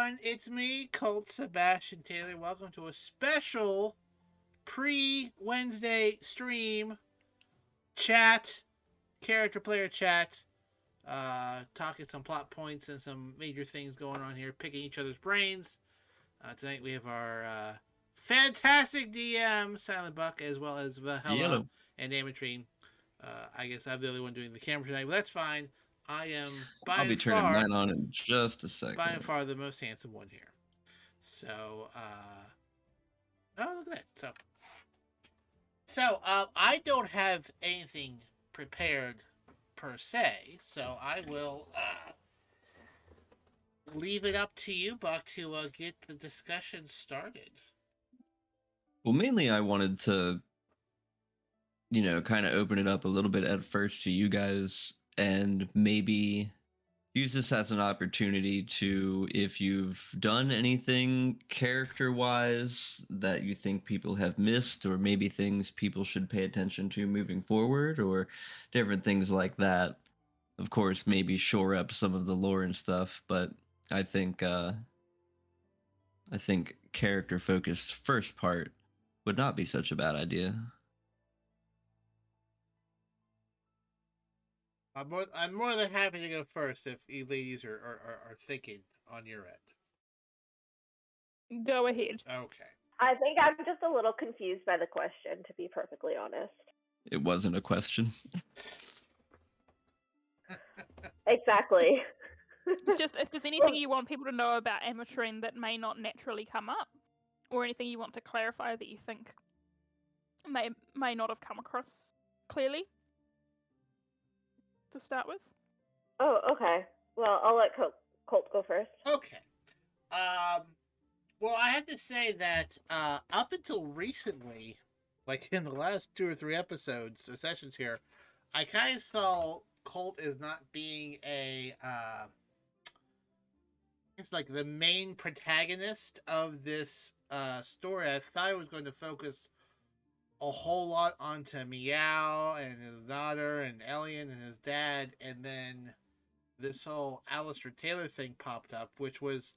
everyone. It's me, Colt Sebastian Taylor. Welcome to a special pre-Wednesday stream chat, character player chat. Talking some plot points and some major things going on here, picking each other's brains. Tonight we have our fantastic DM, Silent Buck, as well as Valhalla Yellow. and Amatrine. I guess I'm the only one doing the camera tonight, but that's fine. I am I'll be turning mine on in just a by and second. far the most handsome one here. So, oh, look at that. I don't have anything prepared per se, so I will leave it up to you, Buck, to get the discussion started. Well, mainly I wanted to, kind of open it up a little bit at first to you guys and maybe use this as an opportunity to, if you've done anything character wise that you think people have missed, or maybe things people should pay attention to moving forward, or different things like that. Of course, maybe shore up some of the lore and stuff, but I think character focused first part would not be such a bad idea. I'm more than happy to go first if you ladies are thinking on your end. Go ahead. Okay. I think I'm just a little confused by the question, to be perfectly honest. It wasn't a question. Exactly. It's just if there's anything you want people to know about Amatrine that may not naturally come up, or anything you want to clarify that you think may not have come across clearly to start with. Oh, okay. Well, I'll let Colt go first. Okay. Well, I have to say that up until recently, like in the last 2 or 3 episodes or sessions here, I kind of saw Colt as not being it's like the main protagonist of this story. I thought it was going to focus a whole lot onto Meow and his daughter and Elian and his dad, and then this whole Alistair Taylor thing popped up, which was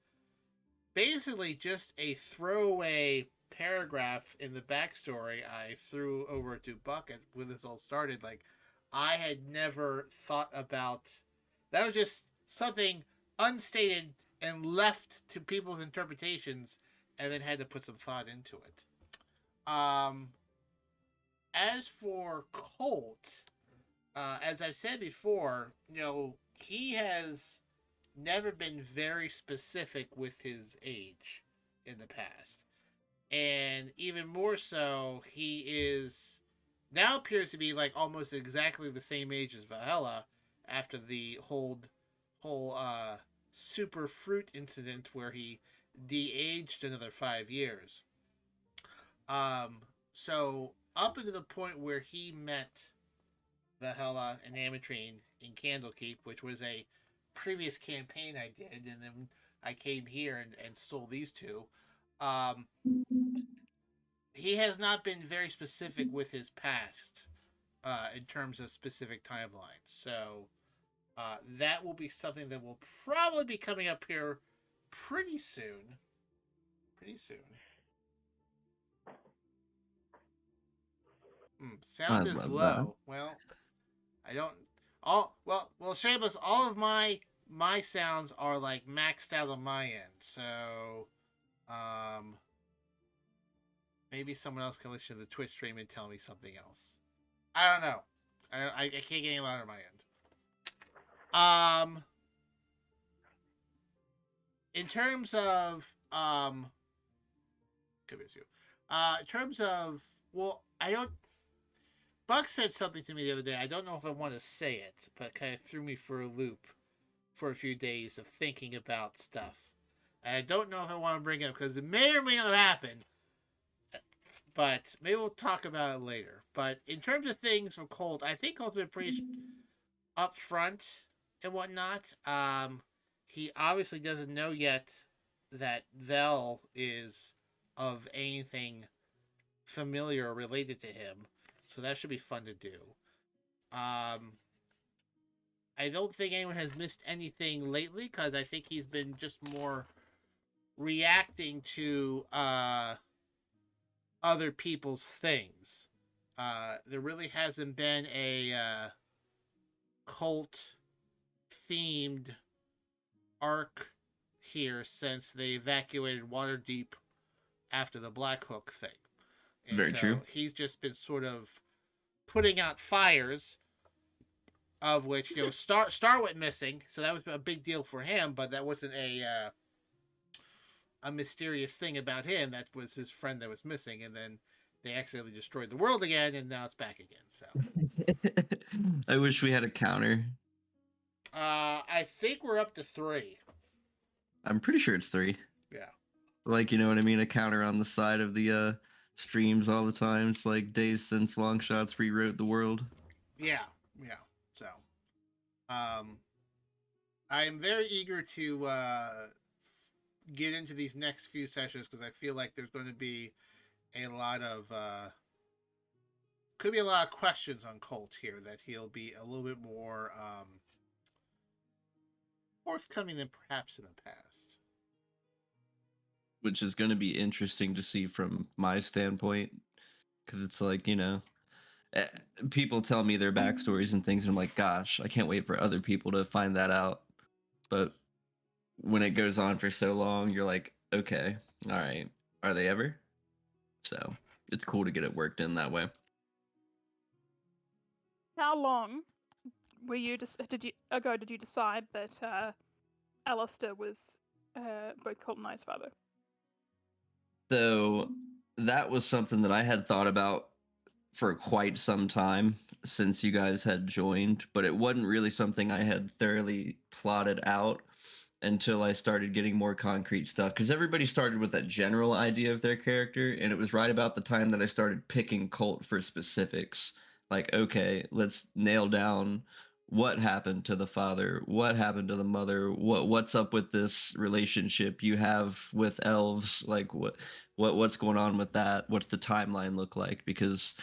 basically just a throwaway paragraph in the backstory I threw over to Bucket when this all started. Like, I had never thought about that. Was just something unstated and left to people's interpretations, and then had to put some thought into it. As for Colt, as I've said before, he has never been very specific with his age in the past. And even more so, he is now appears to be like almost exactly the same age as Valhalla after the whole super fruit incident where he de-aged another 5 years. So up until the point where he met Valhalla and Amatrine in Candlekeep, which was a previous campaign I did, and then I came here and stole these two. He has not been very specific with his past in terms of specific timelines. So that will be something that will probably be coming up here pretty soon. Sound is low. That. Well, I don't. Shameless. All of my sounds are like maxed out on my end. So, maybe someone else can listen to the Twitch stream and tell me something else. I don't know. I can't get any louder on my end. In terms of could be you. In terms of I don't. Buck said something to me the other day. I don't know if I want to say it, but it kind of threw me for a loop for a few days of thinking about stuff. And I don't know if I want to bring it up because it may or may not happen. But maybe we'll talk about it later. But in terms of things from Colt, I think Colt's been pretty upfront and whatnot. He obviously doesn't know yet that Vel is of anything familiar or related to him. So that should be fun to do. I don't think anyone has missed anything lately because I think he's been just more reacting to other people's things. There really hasn't been a cult themed arc here since they evacuated Waterdeep after the Black Hook thing. And Very so true. he's just been sort of putting out fires, of which, you know, Star went missing, so that was a big deal for him, but that wasn't a mysterious thing about him. That was his friend that was missing, and then they accidentally destroyed the world again, and now it's back again. So I wish we had a counter. I think we're up to 3. I'm pretty sure it's 3. Yeah. Like, you know what I mean? A counter on the side of the streams all the time. It's like days since Longshots rewrote the world. Yeah. So, I'm very eager to get into these next few sessions because I feel like there's going to be a lot of questions on Colt here that he'll be a little bit more forthcoming than perhaps in the past. Which is going to be interesting to see from my standpoint, because it's like, you know, people tell me their backstories and things, and I'm like, gosh, I can't wait for other people to find that out. But when it goes on for so long, you're like, okay, all right, are they ever? So it's cool to get it worked in that way. How long were you did you decide that Alistair was both Colt and I's father? So that was something that I had thought about for quite some time since you guys had joined, but it wasn't really something I had thoroughly plotted out until I started getting more concrete stuff, because everybody started with that general idea of their character, and it was right about the time that I started picking Colt for specifics. Like, okay, let's nail down what happened to the father, what happened to the mother, what's up with this relationship you have with elves, like what's going on with that, what's the timeline look like, because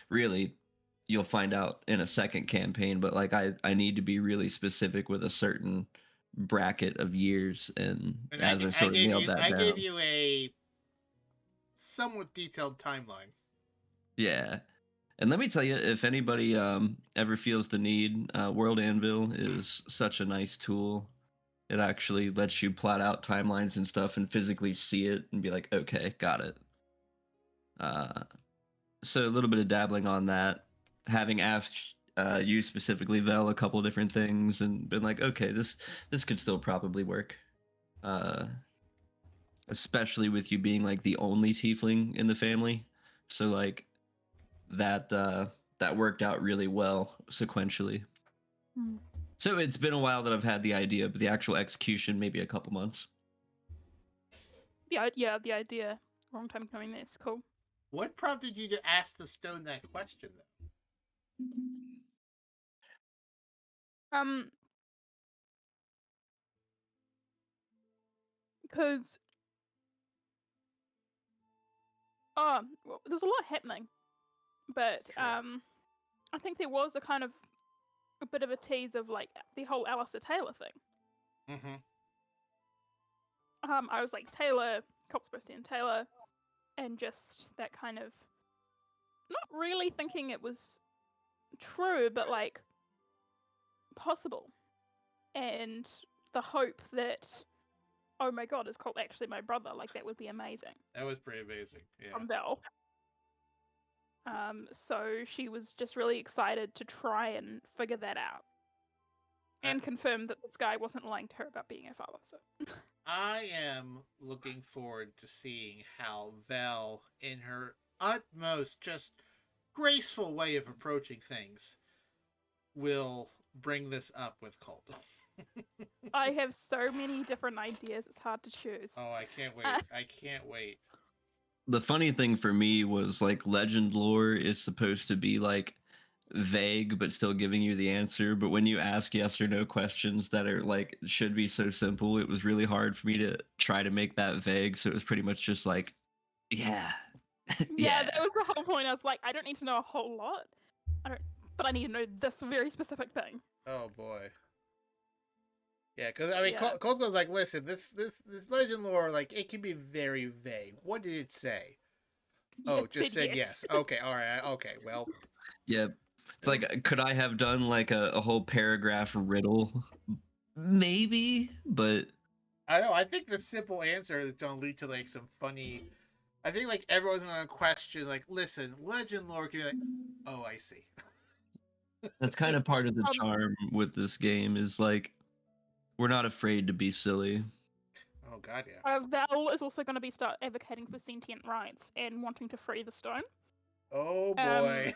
really you'll find out in a second campaign, but like I need to be really specific with a certain bracket of years, and as I sort of nailed that down. I gave you a somewhat detailed timeline. Yeah. And let me tell you, if anybody ever feels the need, World Anvil is such a nice tool. It actually lets you plot out timelines and stuff and physically see it and be like, okay, got it. So a little bit of dabbling on that, having asked you specifically, Vel, a couple different things and been like, okay, this could still probably work. Especially with you being like the only tiefling in the family. So like, that worked out really well sequentially. So it's been a while that I've had the idea, but the actual execution maybe a couple months. The idea. Long time coming. That's cool. What prompted you to ask the stone that question, though? Because well, there's a lot happening. But I think there was a bit of a tease of like the whole Alistair Taylor thing. I was like, Taylor, Colt Sebastian Taylor, and just that kind of not really thinking it was true, but like possible, and the hope that, oh my god, is Colt actually my brother? Like that would be amazing. That was pretty amazing. Yeah. From Belle. So she was just really excited to try and figure that out. And confirm that this guy wasn't lying to her about being her father. So I am looking forward to seeing how Val, in her utmost just graceful way of approaching things, will bring this up with Colt. I have so many different ideas, it's hard to choose. Oh, I can't wait. I can't wait. The funny thing for me was like legend lore is supposed to be like vague but still giving you the answer, but when you ask yes or no questions that are like should be so simple, it was really hard for me to try to make that vague, so it was pretty much just like yeah. Yeah, that was the whole point. I was like, I don't need to know a whole lot, but I need to know this very specific thing. Oh boy. Yeah, because I mean, Yeah. Colt was like, listen, this legend lore, like, it can be very vague. What did it say? Oh, It just said said yes. Okay, all right, okay. Well, Yeah. It's like, could I have done like a whole paragraph riddle? Maybe, but I know. I think the simple answer is going to lead to like some funny. I think like everyone's going to question, like, listen, legend lore can be like, oh, I see. that's kind of part of the Um, charm with this game is like we're not afraid to be silly. Oh God, yeah. Val is also going to be start advocating for sentient rights and wanting to free the stone. Oh boy.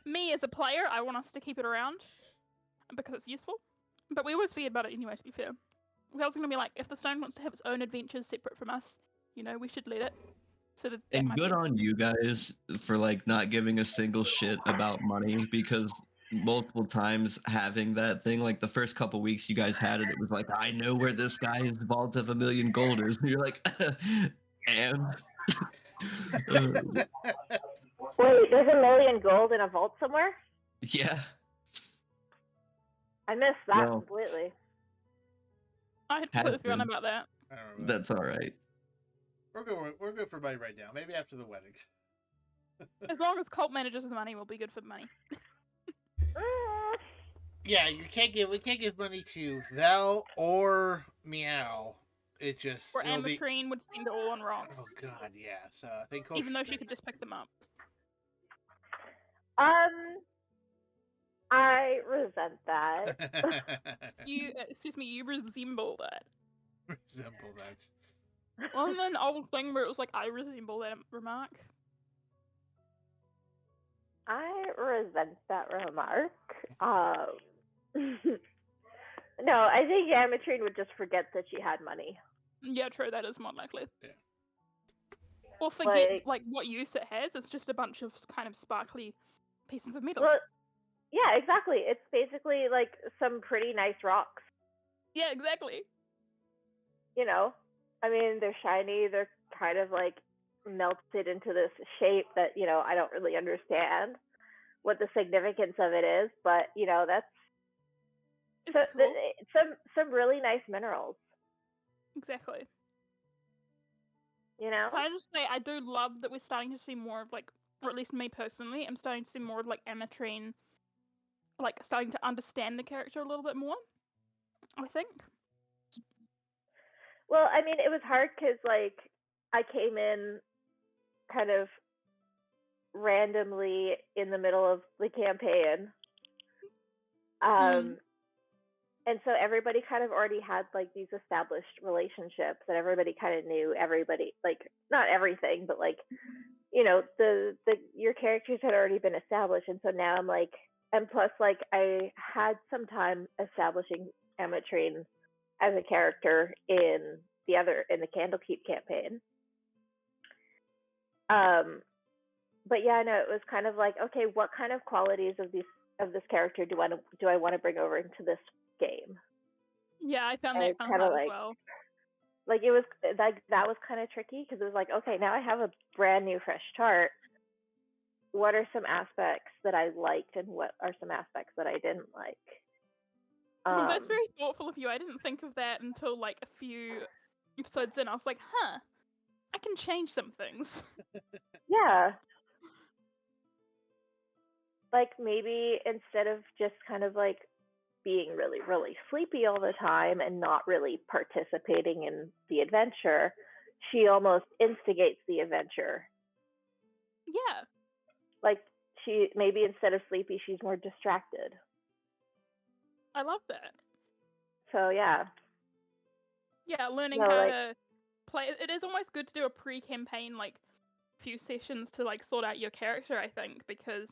Me as a player, I want us to keep it around because it's useful. But we always forget about it anyway, to be fair. Val's going to be like, if the stone wants to have its own adventures separate from us, we should let it. So that And might good be on you guys for like not giving a single shit about money, because multiple times having that thing, like the first couple weeks you guys had it, it was like, I know where this guy's vault of 1,000,000 gold is. And you're like, and Wait, there's 1,000,000 gold in a vault somewhere? yeah. I missed that Well, completely. I had completely forgotten been. about that. I don't remember. That's all right. We're good for money right now. Maybe after the wedding. As long as Colt manages the money, we'll be good for the money. Yeah, we can't give money to Val or Meow. It just Or it'll be. Amatrine would spend it all on rocks, Oh God, yeah. So I think even though she could just pick them up. I resent that. You resemble that. resemble that. Wasn't there an old thing where it was like, I resemble that remark? I resent that remark. No, I think Amatrine would just forget that she had money. Yeah, true, that is more likely. Yeah. Or forget, like what use it has, it's just a bunch of kind of sparkly pieces of metal. Well, yeah, exactly. It's basically like some pretty nice rocks. Yeah, exactly. I mean, they're shiny, they're kind of like melted into this shape that, I don't really understand what the significance of it is, but, that's It's cool. some really nice minerals. Exactly. You know? Can I just say, I do love that we're starting to see more of like, or at least me personally, I'm starting to see more of like Amatrine, like starting to understand the character a little bit more, I think. Well, I mean, it was hard because, like, I came in kind of randomly in the middle of the campaign. And so everybody kind of already had, like, these established relationships, and everybody kind of knew everybody, like, not everything, but, like, your characters had already been established, and so now I'm, like, and plus, like, I had some time establishing Amatrine as a character in the Candlekeep campaign. But yeah, no, it was kind of like, okay, what kind of qualities of this character do I want to bring over into this game? Yeah, I found that kind of hard as well. Like, it was like that was kind of tricky because it was like, okay, now I have a brand new fresh chart. What are some aspects that I liked, and what are some aspects that I didn't like? Well, that's very thoughtful of you. I didn't think of that until like a few episodes in. I was like, I can change some things. Yeah. Like, maybe instead of just kind of like being really, really sleepy all the time and not really participating in the adventure, she almost instigates the adventure. Yeah. Like, she maybe instead of sleepy, she's more distracted. I love that. So yeah. Yeah, learning how to play. It is almost good to do a pre-campaign, like, few sessions to like sort out your character, I think, because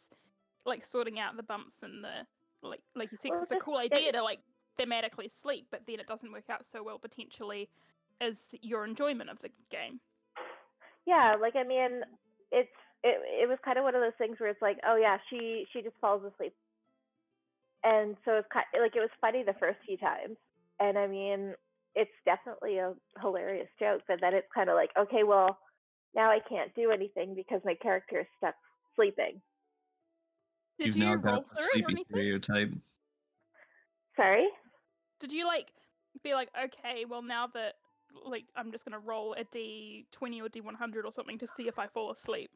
like sorting out the bumps and the like you said, it's a cool idea to like thematically sleep, but then it doesn't work out so well potentially as your enjoyment of the game. Yeah, like, I mean, it was kind of one of those things where it's like, oh yeah, she just falls asleep, and so it's kind of, like, it was funny the first few times, and I mean, it's definitely a hilarious joke, but then it's kind of like, okay, well, now I can't do anything because my character is stuck sleeping. Did You've you now roll got the through it or sleepy anything? stereotype. Sorry? Did you like be like, okay, well now that like I'm just gonna roll a D20 or D100 or something to see if I fall asleep?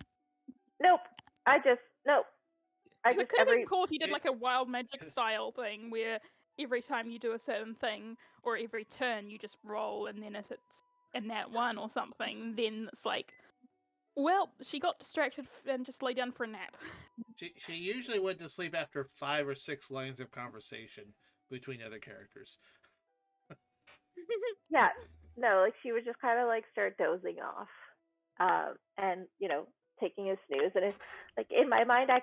Nope. Nope. I So it just could have every been cool if you did like a wild magic style thing where every time you do a certain thing or every turn you just roll, and then if it's a nat 1 or something, then it's like, well, she got distracted and just lay down for a nap. She usually went to sleep after 5 or 6 lines of conversation between other characters. yeah, no, like she would just kind of like start dozing off, and taking a snooze. And it's like in my mind, it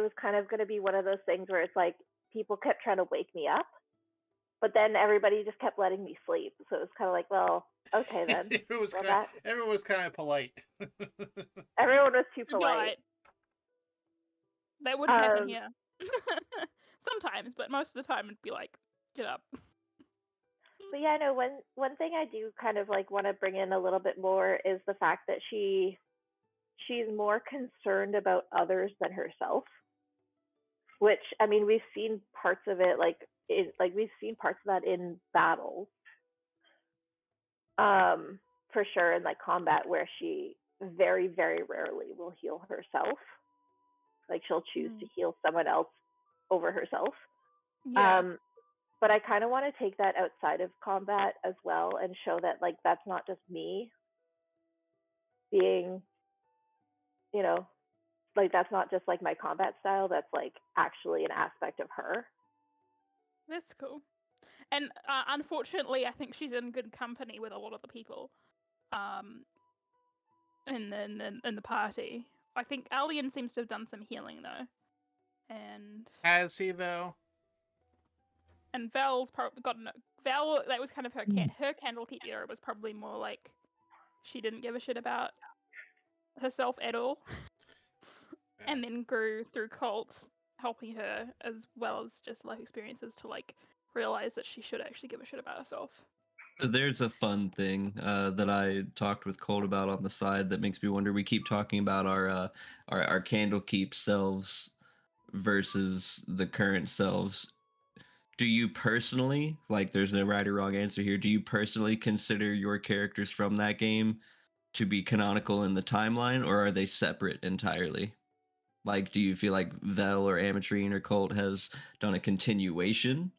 was kind of going to be one of those things where it's like people kept trying to wake me up, but then everybody just kept letting me sleep. So it was kind of like, well, okay then. Everyone was kind of polite. Everyone was too polite. Right. That would happen here. Sometimes, but most of the time it'd be like, get up. But yeah, no, one thing I do kind of like want to bring in a little bit more is the fact that she's more concerned about others than herself. Which, I mean, we've seen parts of it we've seen parts of that in battles. For sure in like combat where she very, very rarely will heal herself. Like she'll choose to heal someone else over herself. Yeah. But I kind of want to take that outside of combat as well and show that like that's not just me being, like that's not just like my combat style. That's like actually an aspect of her. That's cool. And unfortunately, I think she's in good company with a lot of the people in the party. I think Alien seems to have done some healing though. And has he though? And Val's probably Val, that was kind of her Candlekeep era was probably more like she didn't give a shit about herself at all. Yeah. And then grew through Colt helping her as well as just life experiences to like realize that she should actually give a shit about herself. There's a fun thing that I talked with Colt about on the side that makes me wonder. We keep talking about our Candlekeep selves versus the current selves. Do you personally, like there's no right or wrong answer here, do you personally consider your characters from that game to be canonical in the timeline, or are they separate entirely? Like, do you feel like Vel or Ametrine or Colt has done a continuation?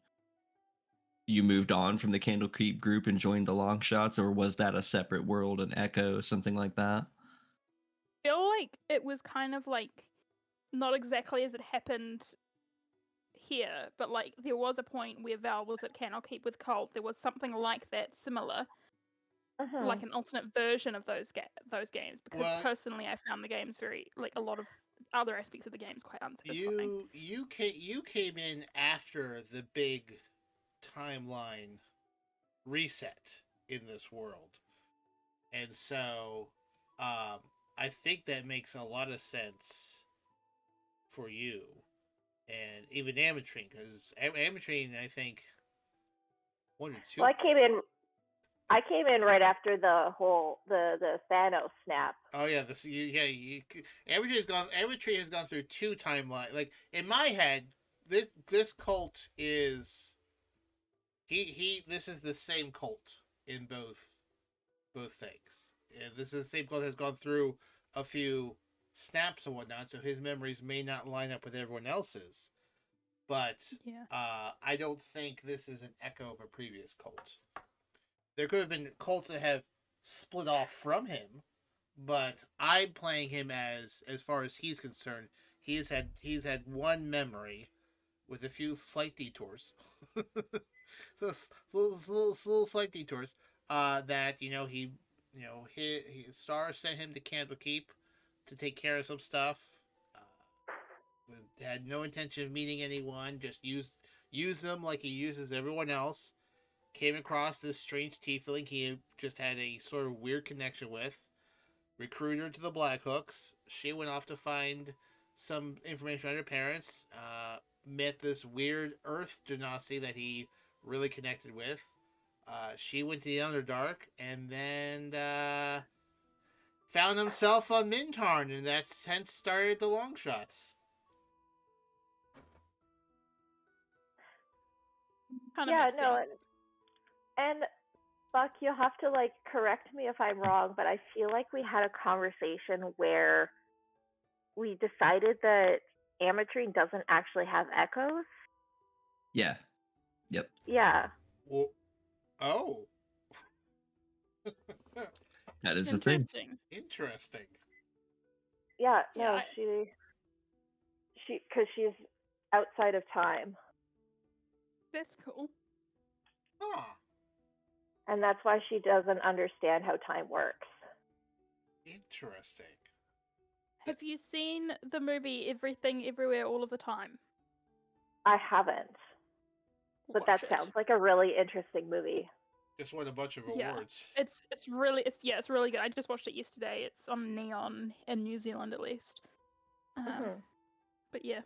You moved on from the Candlekeep group and joined the Longshots, or was that a separate world, an echo, something like that? I feel like it was kind of like not exactly as it happened here, but like there was a point where Val was at Candlekeep with Colt. There was something like that, similar, like an alternate version of those games. Because personally, I found the games very like a lot of other aspects of the games quite unsatisfying. You came in after the big timeline reset in this world, and so I think that makes a lot of sense for you. And even Ametrine, because Ametrine, I think, 1 or 2. Well, I came in right after the whole the Thanos snap. Oh yeah, Ametrine has gone through 2 timelines. Like in my head, this Colt is this is the same Colt in both things. And this is the same Colt that has gone through a few snaps and whatnot, so his memories may not line up with everyone else's. But I don't think this is an echo of a previous Colt. There could have been Colts that have split off from him, but I'm playing him as far as he's concerned, he's had one memory with a few slight detours. So little slight detours. That Star sent him to Candlekeep to take care of some stuff. Had no intention of meeting anyone. Just use them like he uses everyone else. Came across this strange tiefling he just had a sort of weird connection with. Recruited her to the Blackhooks. She went off to find some information on her parents. Met this weird Earth genasi that he really connected with. She went to the Underdark and then found himself on Mintarn, and that's hence started the Longshots. Kind of Yeah, makes no, sense. and Buck, you'll have to like correct me if I'm wrong, but I feel like we had a conversation where we decided that Ametrine doesn't actually have echoes. Yeah. Yep. Yeah. Well, oh, That is the thing. Interesting. interesting. Yeah, Yeah, no, because she's outside of time, that's cool. Huh. and that's why she doesn't understand how time works. Interesting. Have you seen the movie Everything Everywhere All of the Time? I haven't, but Watch that it. sounds like a really interesting movie. Just won a bunch of Yeah. awards. It's really good. I just watched it yesterday. It's on Neon in New Zealand at least. Mhm. But yeah,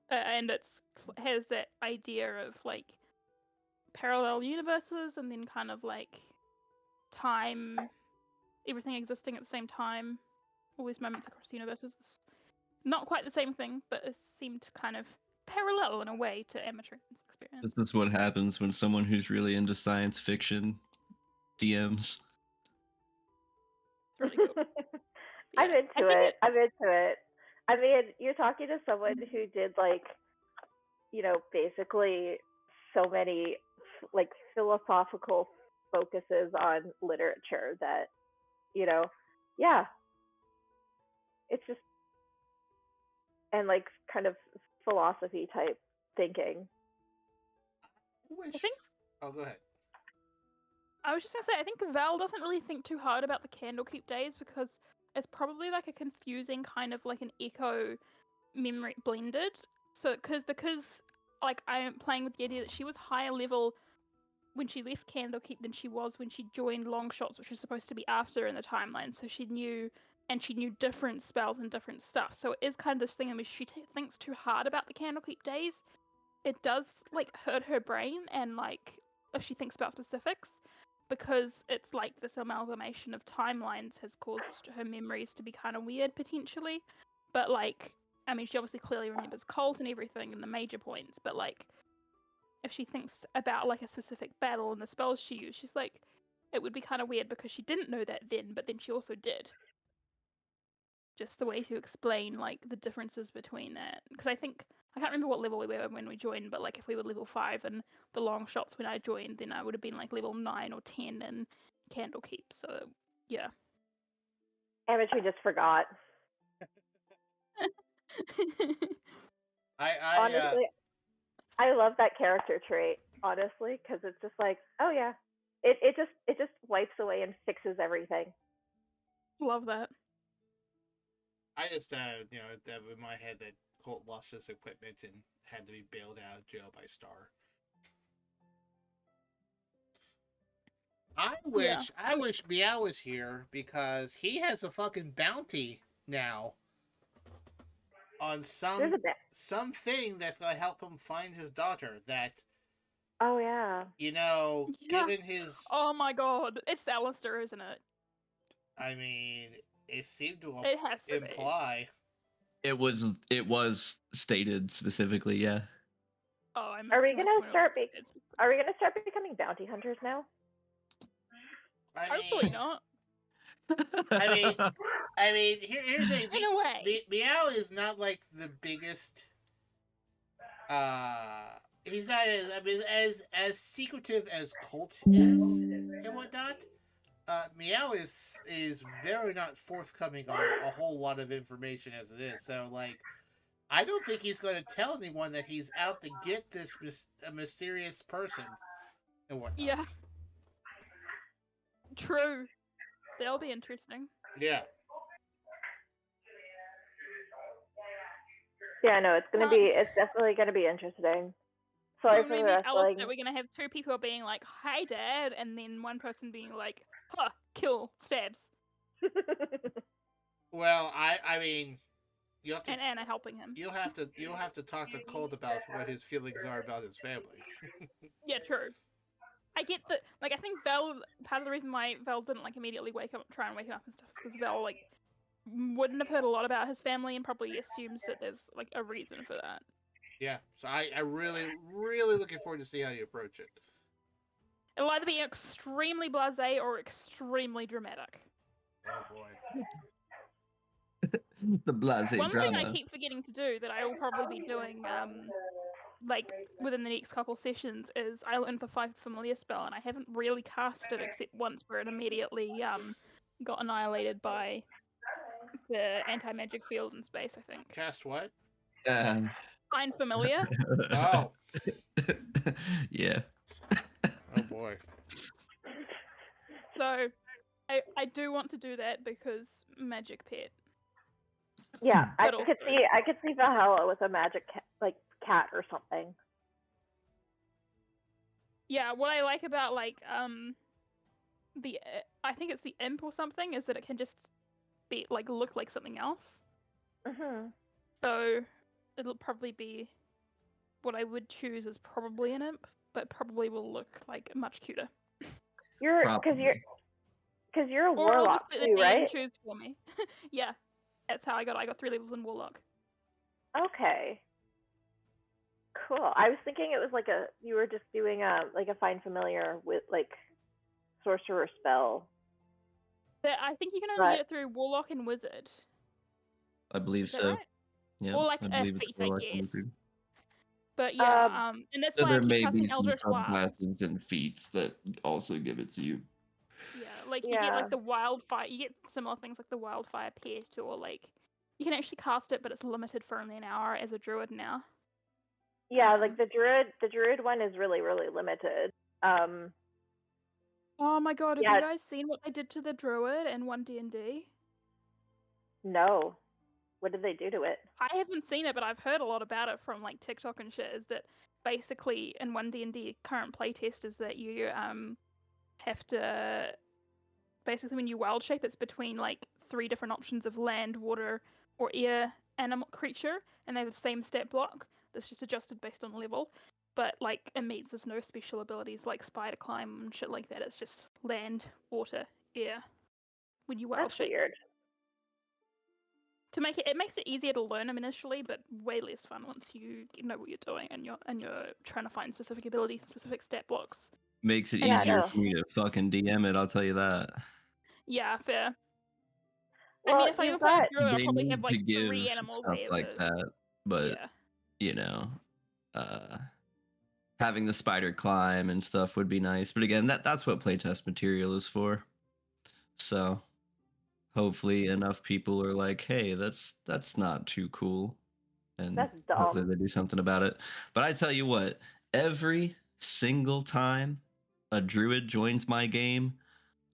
and it's has that idea of like parallel universes and then kind of like time, everything existing at the same time, all these moments across the universes. It's not quite the same thing, but it seemed kind of parallel in a way to Amatrine's experience. This is what happens when someone who's really into science fiction DMs. It's really cool. I'm Yeah, I into think it. I'm into it. I mean, you're talking to someone who did like, basically so many like philosophical focuses on literature that, yeah, it's just and like kind of philosophy type thinking. Which? I think Oh, go ahead. I was just gonna say, I think Val doesn't really think too hard about the Candlekeep days because it's probably like a confusing kind of like an echo memory blended. So, because like I am playing with the idea that she was higher level when she left Candlekeep than she was when she joined Longshots, which was supposed to be after in the timeline. So she knew different spells and different stuff. So it is kind of this thing in which she thinks too hard about the Candlekeep days. It does like hurt her brain and like if she thinks about specifics because it's like this amalgamation of timelines has caused her memories to be kind of weird potentially. But like I mean she obviously clearly remembers Colt and everything and the major points, but like if she thinks about like a specific battle and the spells she used, she's like it would be kind of weird because she didn't know that then, but then she also did. Just the way to explain like the differences between that because I think I can't remember what level we were when we joined, but like if we were level 5 and the long shots when I joined, then I would have been like level 9 or 10 in Candlekeep. So yeah. Amateur just forgot. I Honestly, I love that character trait. Honestly, because it's just like, oh yeah, it just wipes away and fixes everything. Love that. I just that in my head that Colt lost his equipment and had to be bailed out of jail by Star. I wish Meow was here because he has a fucking bounty now on something that's gonna help him find his daughter. That Oh yeah. Yeah. given his, Oh my god, it's Alistair, isn't it? I mean, it seemed to It has to be. imply. It was stated specifically, yeah. Oh, I'm. Are we gonna start becoming bounty hunters now? Hopefully not. I mean, here's the thing. In a way. Meow is not like the biggest. He's not as secretive as Colt is and whatnot. Meow is very not forthcoming on a whole lot of information as it is. So like, I don't think he's going to tell anyone that he's out to get this a mysterious person and whatnot. Yeah. True. That'll be interesting. Yeah. Yeah, no, it's definitely gonna be interesting. Sorry when for we the meet wrestling. Alistair, we're gonna have two people being like, "Hi, Dad," and then one person being like, "Huh, kill, stabs," Well, I mean, you have to. and Anna helping him. You'll have to talk to Colt about what his feelings are about his family. Yeah, true. I get that. Like, I think Val. Part of the reason why Val didn't like immediately try and wake him up and stuff, is because Val like wouldn't have heard a lot about his family and probably assumes that there's like a reason for that. Yeah. So I really, really looking forward to see how you approach it. It'll either be extremely blasé or extremely dramatic. Oh boy. The blase One thing I drama. keep forgetting to do that I will probably be doing, like within the next couple sessions, is I learned the Find Familiar spell, and I haven't really cast it except once, where it immediately got annihilated by the anti-magic field in space. I think. Cast what? Find Familiar. Oh. Yeah. Oh boy. So I do want to do that because magic pet. Yeah, I But could also- see Valhalla with a magic cat or something. Yeah, what I like about like the I think it's the imp or something is that it can just be like look like something else. Mhm. So it'll probably be what I would choose is probably an imp, but probably will look like much cuter. You're Probably. because you're a Or I'll warlock just let too, the DM right? choose for me. Yeah, that's how I got 3 levels in warlock. Okay. Cool. I was thinking it was like you were just doing a find familiar with like sorcerer spell. But I think you can only Right. get it through warlock and wizard. I believe Is that so. right? Yeah. Or like I a believe it's feat, I Warlock and guess. Wizard. But yeah, and that's So why I there keep may casting be some Eldritch Blast. subclasses and feats that also give it to you. Yeah, like you get Yeah. like the wildfire. You get similar things like the wildfire pet, or like you can actually cast it, but it's limited for only an hour as a druid now. Yeah, like the druid one is really, really limited. Oh my god, have Yeah. you guys seen what they did to the druid in 1D&D? No. What did they do to it? I haven't seen it, but I've heard a lot about it from like TikTok and shit. Is that basically in 1D&D current playtest is that you have to basically when you wild shape, it's between like 3 different options of land, water, or air animal creature, and they have the same stat block that's just adjusted based on level. But like it means there's no special abilities like spider climb and shit like that. It's just land, water, air when you wild That's shape. weird. To make it makes it easier to learn them initially, but way less fun once you know what you're doing and you're trying to find specific abilities and specific stat blocks. Makes it Yeah, easier no. for me to fucking DM it, I'll tell you that. Yeah, fair. Well, I mean, if I you've ever play a got druid, I'll They probably have need to like 3 give animals stuff I have like to. that, but Yeah. you know, having the spider climb and stuff would be nice. But again, that's what playtest material is for. So hopefully enough people are like, hey, that's not too cool. And That's hopefully dumb. they do something about it. But I tell you what, every single time a druid joins my game,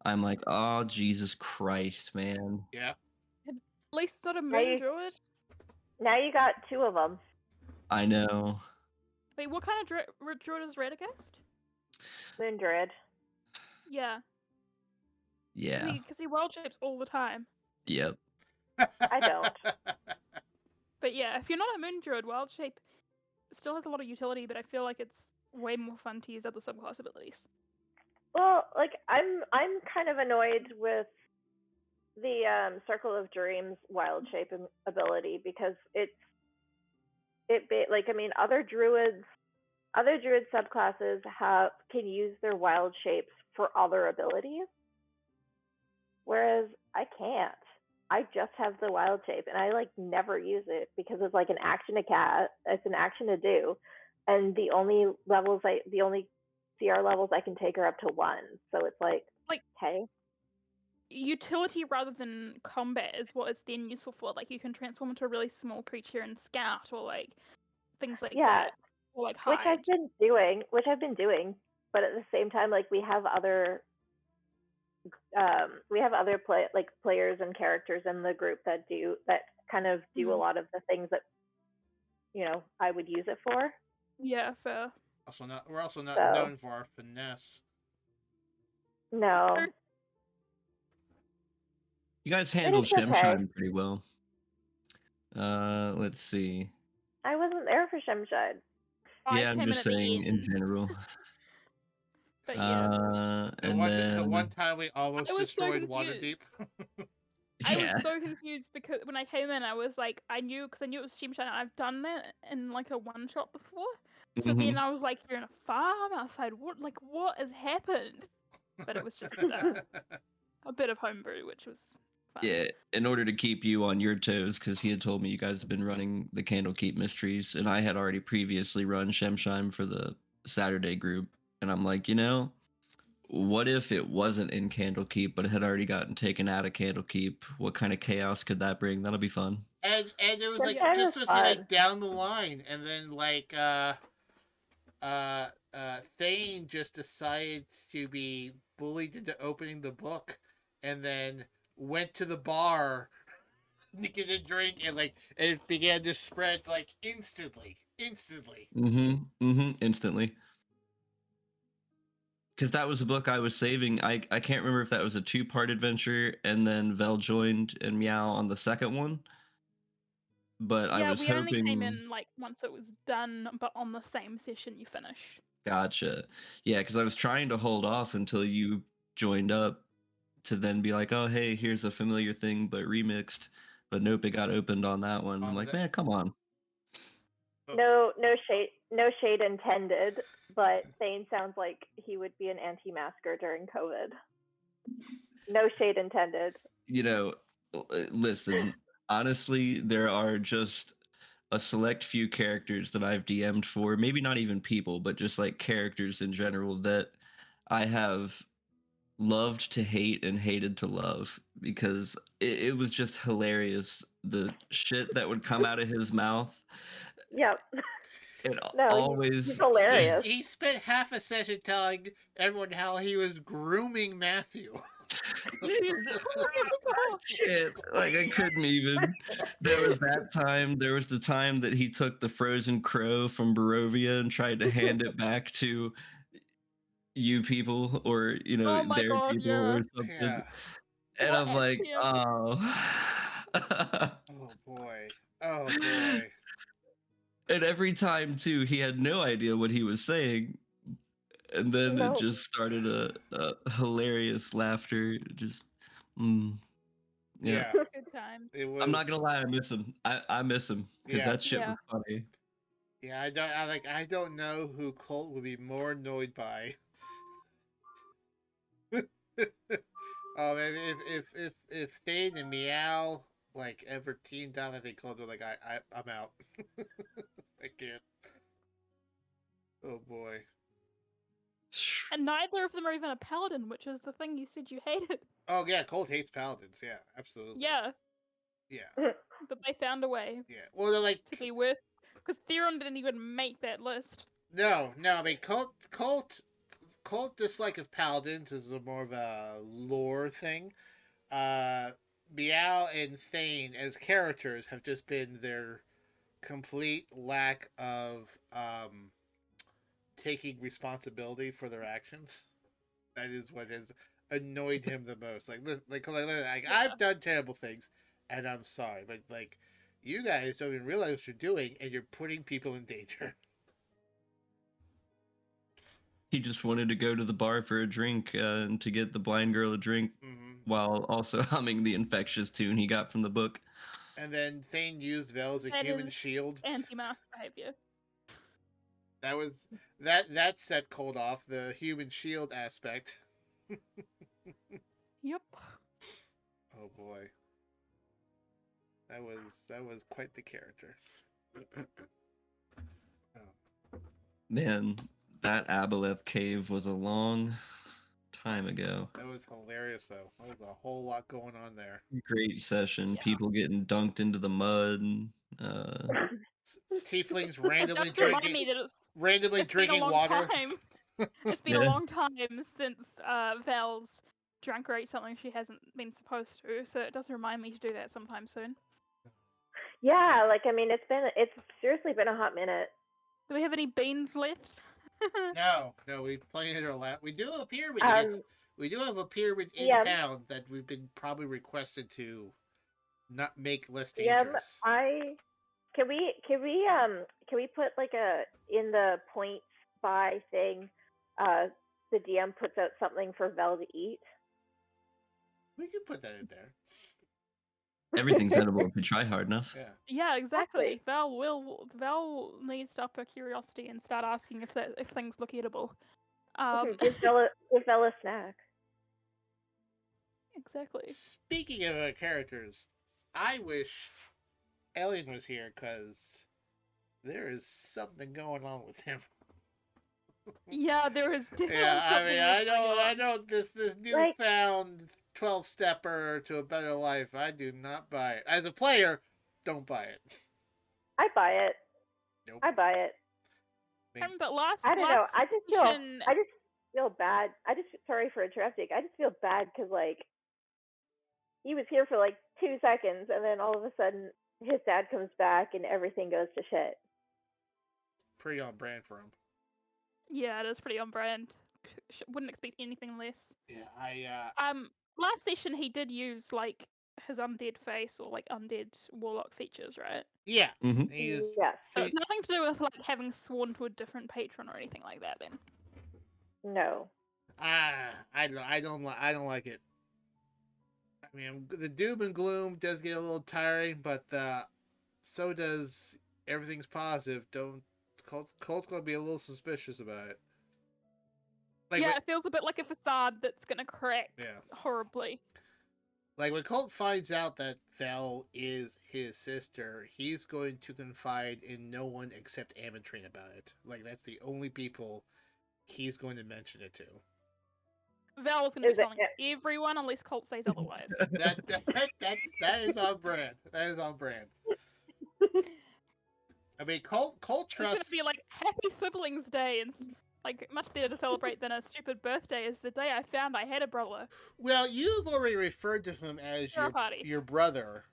I'm like, oh Jesus Christ, man. Yeah. At least it's not a Now moon you- druid. Now you got 2 of them. I know. Wait, what kind of druid is Radagast? Moon druid. Yeah. Yeah. Because he wild shapes all the time. Yep. I don't. But yeah, if you're not a moon druid, wild shape still has a lot of utility, but I feel like it's way more fun to use other subclass abilities. Well, like I'm kind of annoyed with the Circle of Dreams wild shape ability because other druid subclasses can use their wild shapes for other abilities, whereas I can't. I just have the wild shape, and I like never use it because it's like an action to cast. It's an action to do, and the only CR levels I can take are up to 1. So it's like okay. Utility rather than combat is what it's then useful for. Like you can transform into a really small creature and scout, or like things like that, or like hide. Which I've been doing, but at the same time, like we have other players and characters in the group that kind of do a lot of the things that I would use it for. Yeah, fair. We're also not known for our finesse. No. You guys handled Shemshine okay. pretty well. Let's see. I wasn't there for Shemshine. Yeah, I'm just saying in general. But yeah. And then the one time we almost destroyed Waterdeep. I Yeah. was so confused because when I came in, I was like, I knew it was Shimshan. I've done that in like a one shot before. So then I was like, you're in a farm outside. What has happened? But it was just a bit of homebrew, which was fun. Yeah, in order to keep you on your toes, because he had told me you guys have been running the Candlekeep Mysteries, and I had already previously run Shemsheim for the Saturday group, and I'm like, what if it wasn't in Candlekeep, but it had already gotten taken out of Candlekeep? What kind of chaos could that bring? That'll be fun. And it was That's like kind just of supposed to be like fun. down the line, and then like Thane just decided to be bullied into opening the book, and then went to the bar to get a drink, and like it began to spread like instantly. Instantly. Because that was a book I was saving. I can't remember if that was a 2-part adventure, and then Vel joined and Meow on the second one. But I Yeah, was we only came hoping. in like once it was done, but on the same session you finish. Gotcha. Yeah, because I was trying to hold off until you joined up to then be like, oh, hey, here's a familiar thing, but remixed. But nope, it got opened on that one. I'm like, man, come on. No shade intended, but Thane sounds like he would be an anti-masker during COVID. No shade intended. Listen, honestly, there are just a select few characters that I've DM'd for, maybe not even people, but just like characters in general that I have loved to hate and hated to love, because it was just hilarious, the shit that would come out of his mouth. Yep. It No, always he's hilarious. He spent half a session telling everyone how he was grooming Matthew. shit, like I couldn't even. There was the time that he took the frozen crow from Barovia and tried to hand it back to you people, or Oh my their god, people yeah. or something. Yeah. And I'm What like, him? Oh boy. Oh boy. And every time too, he had no idea what he was saying, and then it just started a hilarious laughter. Just, yeah. Good times. It was. I'm not gonna lie, I miss him. I miss him because that shit was funny. Yeah, I don't know who Colt would be more annoyed by. Maybe if Thane and Meow like ever teamed up, I think Colt would like I'm out. I can't. Oh boy. And neither of them are even a paladin, which is the thing you said you hated. Oh yeah, Colt hates paladins. Yeah, absolutely. Yeah. Yeah. But they found a way. Yeah. Well, they're like to be worse, because Theron didn't even make that list. No. I mean, Colt dislike of paladins is more of a lore thing. Meow and Thane as characters have just been their complete lack of taking responsibility for their actions. That is what has annoyed him the most. Like I've done terrible things, and I'm sorry, but like you guys don't even realize what you're doing, and you're putting people in danger. He just wanted to go to the bar for a drink and to get the blind girl a drink, while also humming the infectious tune he got from the book. And then Thane used Vel as a human shield. Anti-mask behavior. That set Colt off, the human shield aspect. Yep. Oh boy. That was quite the character. Man, that Aboleth cave was a long time ago. That was hilarious though. There was a whole lot going on there. Great session. Yeah. People getting dunked into the mud. Tieflings randomly drinking water. It's been a long time since Val's drunk or ate something she hasn't been supposed to, so it does remind me to do that sometime soon. Yeah, like I mean, it's seriously been a hot minute. Do we have any beans left? No, we've played it a lot. We do have a pyramid. We do have a pyramid in town that we've been probably requested to not make less dangerous. Can we put like in the points buy thing, the DM puts out something for Vel to eat? We can put that in there. Everything's edible if you try hard enough. Yeah. Yeah, exactly. Val needs to up her curiosity and start asking if things look edible. Give Bella a snack. Exactly. Speaking of our characters, I wish Alien was here because there is something going on with him. Yeah, there is definitely Yeah, I something mean, else going I on. know this newfound 12-stepper to a better life. I do not buy it. As a player, don't buy it. I buy it. Nope. I buy it. But last I don't know. I just feel bad. Sorry for interrupting. I just feel bad because like he was here for like 2 seconds, and then all of a sudden his dad comes back and everything goes to shit. Pretty on brand for him. Yeah, it is pretty on brand. Wouldn't expect anything less. Yeah, Last session he did use like his undead face or like undead warlock features, right? Yeah. Mhm. He is. Yes. So it's nothing to do with like having sworn to a different patron or anything like that. Then. No. I don't like it. I mean, the doom and gloom does get a little tiring, but so does everything's positive. Don't Colt's gonna be a little suspicious about it. Like Yeah, it feels a bit like a facade that's gonna crack Yeah. horribly. Like when Colt finds out that Val is his sister, he's going to confide in no one except Amatrine about it. Like that's the only people he's going to mention it to. Val's gonna be telling everyone unless Colt says otherwise. That is on brand. That is on brand. I mean, Colt trusts. It's gonna be like Happy Siblings Day, and like much better to celebrate than a stupid birthday is the day I found I had a brother. Well, you've already referred to him as your brother.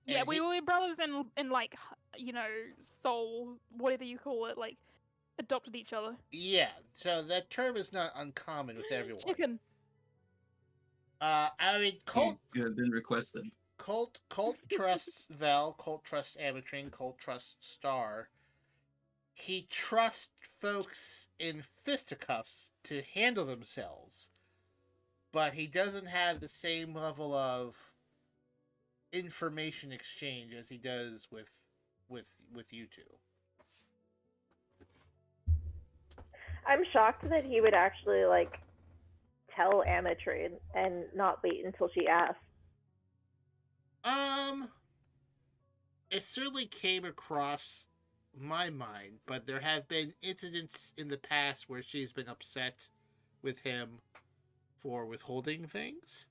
Yeah, we were brothers in like, you know, soul, whatever you call it, like adopted each other. Yeah, so that term is not uncommon with everyone. Chicken. I mean, Colt. You have been requested. Colt trusts Val. Colt trusts Amatrine. Colt trusts Star. He trusts folks in fisticuffs to handle themselves, but he doesn't have the same level of information exchange as he does with you two. I'm shocked that he would actually like tell Amatrine and not wait until she asked. It certainly came across my mind, but there have been incidents in the past where she's been upset with him for withholding things.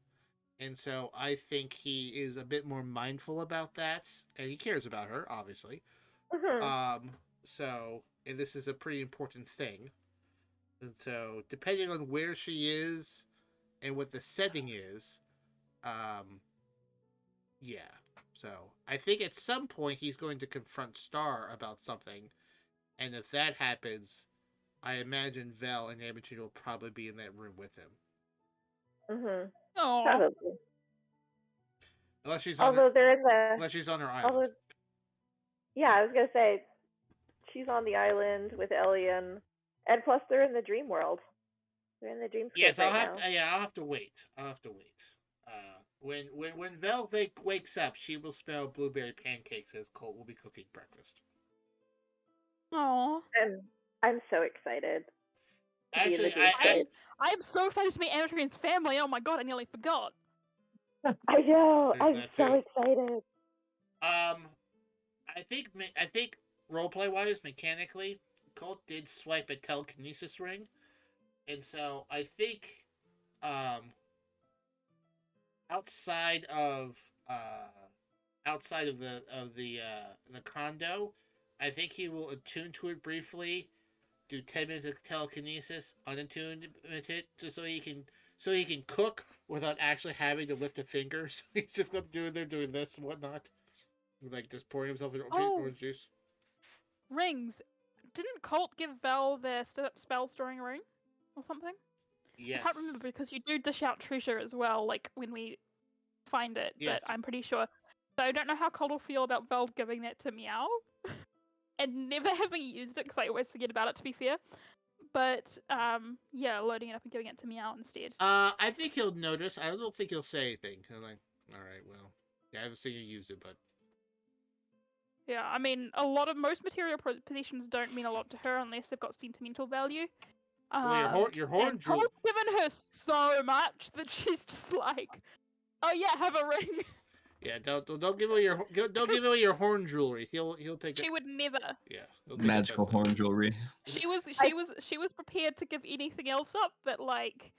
And so I think he is a bit more mindful about that, and he cares about her, obviously. Mm-hmm. And this is a pretty important thing. And so, depending on where she is and what the setting is, yeah. So, I think at some point he's going to confront Star about something, and if that happens, I imagine Val and Amatrine will probably be in that room with him. Mm-hmm. Oh. Probably. Unless she's on her island. Yeah, I was gonna say she's on the island with Elian, and plus they're in the dream world. They're in the dreamscape. Yes, I'll have to wait. When Val wakes up, she will smell blueberry pancakes as Colt will be cooking breakfast. Oh. And I'm so excited. Actually, I'm so excited to meet Amatrine's family. Oh my god, I nearly forgot. I know. I'm so excited. I think roleplay wise, mechanically, Colt did swipe a telekinesis ring, and so I think outside of the condo, I think he will attune to it briefly, do 10 minutes of telekinesis, unattune it, just so he can cook without actually having to lift a finger. So he's just doing this and whatnot, like just pouring himself in orange juice. Rings. Didn't Colt give Val their spell storing ring or something? Yes. I can't remember because you do dish out treasure as well, like when we find it. Yes. But I'm pretty sure. So I don't know how Colt will feel about Val giving that to Meow, and never having used it because I always forget about it. To be fair, but yeah, loading it up and giving it to Meow instead. I think he'll notice. I don't think he'll say anything. I'm like, all right, well. Yeah, I haven't seen you use it, but Yeah, I mean, most material possessions don't mean a lot to her unless they've got sentimental value. well, your horn And jewel. Cole's given her so much that she's just like, oh yeah, have a ring. Yeah, don't give away your horn jewelry. He'll take She it. would never. Yeah, he'll take Magical offense to horn jewelry. She was prepared to give anything else up, but like,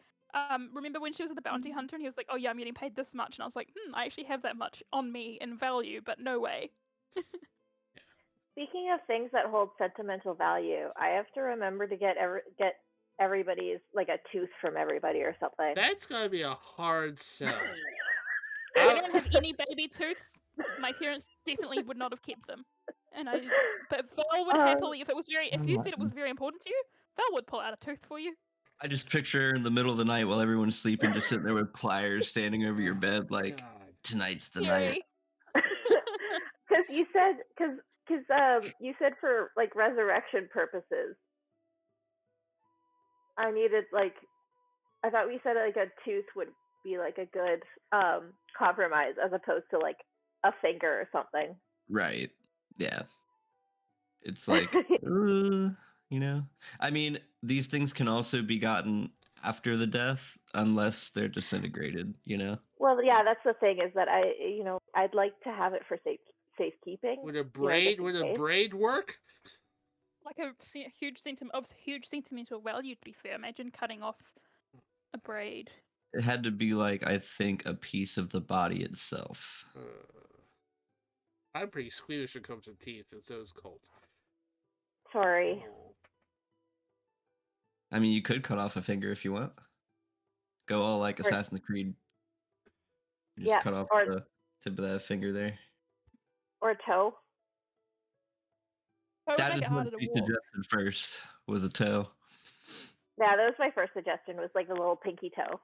remember when she was at the bounty hunter and he was like, oh yeah, I'm getting paid this much, and I was like, I actually have that much on me in value, but no way. Speaking of things that hold sentimental value, I have to remember to get everybody's like a tooth from everybody or something. That's gonna be a hard sell. I don't have any baby tooths. My parents definitely would not have kept them. But Val would happily, if you said it was very important to you, Val would pull out a tooth for you. I just picture her in the middle of the night while everyone's sleeping, just sitting there with pliers standing over your bed, like, God. tonight's the night. Because you said for like resurrection purposes, I needed I thought we said like a tooth would be like a good compromise as opposed to like a finger or something. Right. Yeah. It's like, I mean, these things can also be gotten after the death unless they're disintegrated, Well, yeah, that's the thing is that I'd like to have it for safekeeping. Would a braid work? Like a huge sentimental value, to be fair. Imagine cutting off a braid. It had to be like, I think, a piece of the body itself. I'm pretty squeamish when it comes to teeth, and so is Colt. Sorry. Oh. I mean, you could cut off a finger if you want. Go all like Assassin's Creed. Just cut off the tip of that finger there. Or toe. That is what you suggested first, was a toe. Yeah, that was my first suggestion, was like a little pinky toe.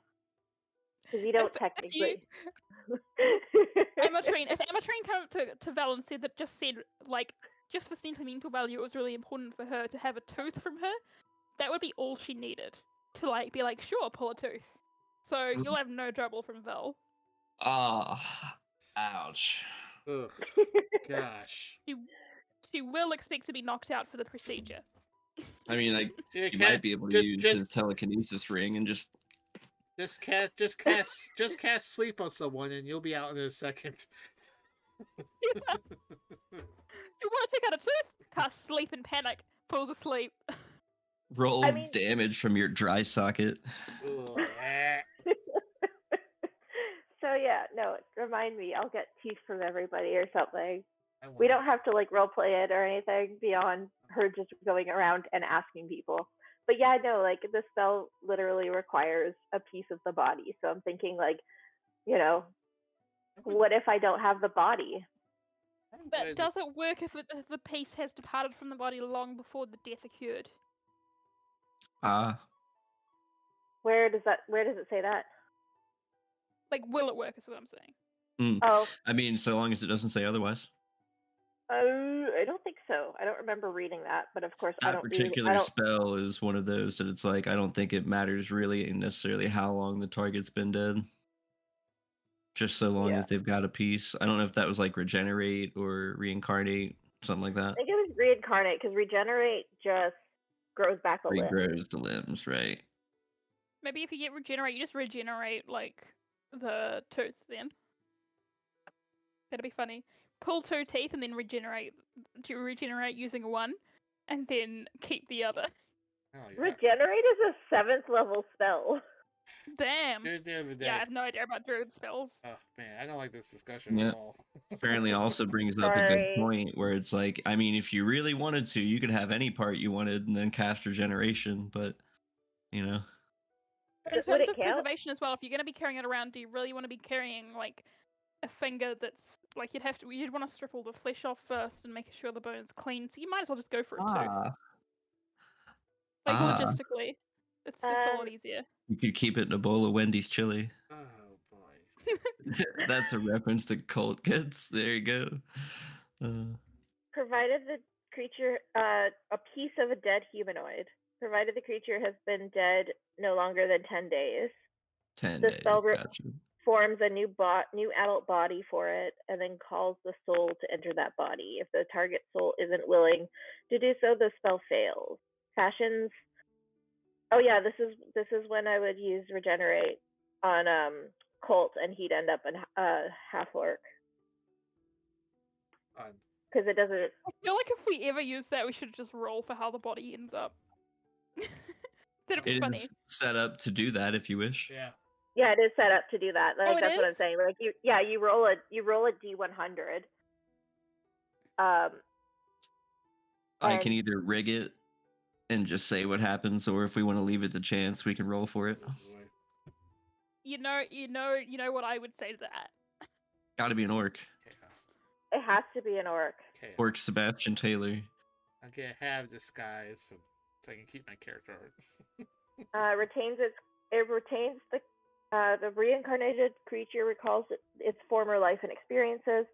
Because you don't technically... If Amatrine came to Val and said just for sentimental value, it was really important for her to have a tooth from her, that would be all she needed to be like, sure, pull a tooth. So you'll have no trouble from Val. Ouch. Ugh, gosh. She will expect to be knocked out for the procedure. I mean, you might be able to use his telekinesis ring and just cast sleep on someone, and you'll be out in a second. You want to take out a tooth? Cast sleep and panic. Falls asleep. Roll damage from your dry socket. So yeah, no, remind me. I'll get teeth from everybody or something. We don't have to role play it or anything beyond her just going around and asking people. But yeah, no, the spell literally requires a piece of the body. So I'm thinking what if I don't have the body? But does it work if the piece has departed from the body long before the death occurred? Where does it say that? Will it work is what I'm saying. Oh. I mean, so long as it doesn't say otherwise. I don't think so. I don't remember reading that, but of course that particular spell is one of those that it's I don't think it matters really necessarily how long the target's been dead. Just so long as they've got a piece. I don't know if that was regenerate or reincarnate, something like that. I think it was reincarnate, because regenerate just grows back a limb. Regrows the limbs, right? Maybe if you get regenerate, you just regenerate the tooth then. That'd be funny. Pull 2 teeth and then regenerate using 1, and then keep the other. Oh, yeah. Regenerate is a 7th level spell. Damn. Yeah, I have no idea about druid spells. Oh man, I don't like this discussion at all. Apparently also brings up a good point where it's I mean, if you really wanted to, you could have any part you wanted and then cast regeneration, but In terms of preservation as well, if you're going to be carrying it around, do you really want to be carrying a finger that's you'd want to strip all the flesh off first and make sure the bone's clean, so you might as well just go for a tooth. Logistically, it's just a lot easier. You could keep it in a bowl of Wendy's chili. Oh boy. That's a reference to Colt Kids. There you go. Provided the creature a piece of a dead humanoid. Provided the creature has been dead no longer than 10 days. 10 the days. Spell Gotcha. forms a new adult body for it, and then calls the soul to enter that body. If the target soul isn't willing to do so, the spell fails. Fashions. Oh yeah, this is when I would use regenerate on Colt, and he'd end up in half orc because it doesn't. I feel like if we ever use that, we should just roll for how the body ends up. That'd be It funny. is set up to do that if you wish. Yeah. Yeah, it is set up to do that. Like, Oh, it that's what I'm is? saying. Like you roll a D100. I And- can either rig it and just say what happens, or if we want to leave it to chance, we can roll for it. Oh, boy. You know what I would say to that. Gotta be an orc. Chaos. It has to be an orc. Chaos. Orc Sebastian Taylor. I can have disguise so I can keep my character art. It retains the reincarnated creature recalls its former life and experiences,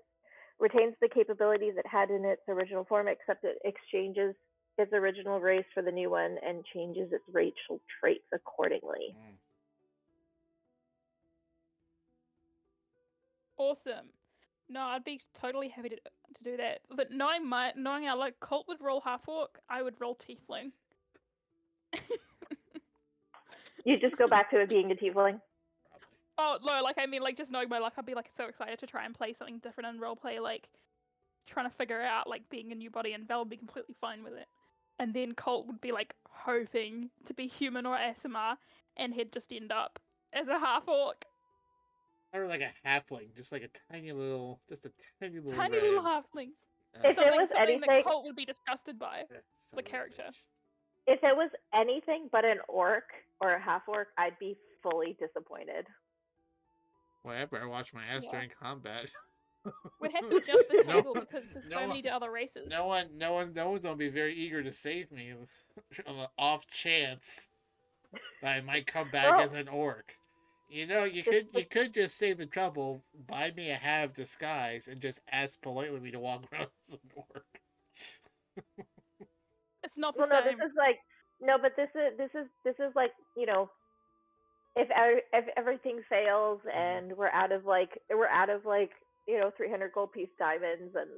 retains the capabilities it had in its original form, except it exchanges its original race for the new one and changes its racial traits accordingly. Awesome. No, I'd be totally happy to do that. But knowing our like Colt would roll half orc, I would roll tiefling. You just go back to it being a tiefling. Oh no, like I mean, like just knowing my luck, I'd be like so excited to try and play something different and roleplay, like trying to figure out like being a new body, and Val would be completely fine with it. And then Colt would be like hoping to be human or ASMR, and he'd just end up as a half orc. Or like a halfling, just like a tiny little Tiny red. little halfling. If it was Something anything, that Colt would be disgusted by. Son the of a character. bitch. if it was anything but an orc or a half orc, I'd be fully disappointed. Well, I better watch my ass Yeah. during combat. We'd have to adjust the No table one- because there's no so one- many other races. No one's gonna be very eager to save me on the off chance that I might come back Well- as an orc. You know, you could just save the trouble, buy me a half disguise, and just ask politely me to walk around as an orc. It's not the Well, no, same. this is like but this is like, you know, if everything fails and we're out of like 300 gold piece diamonds and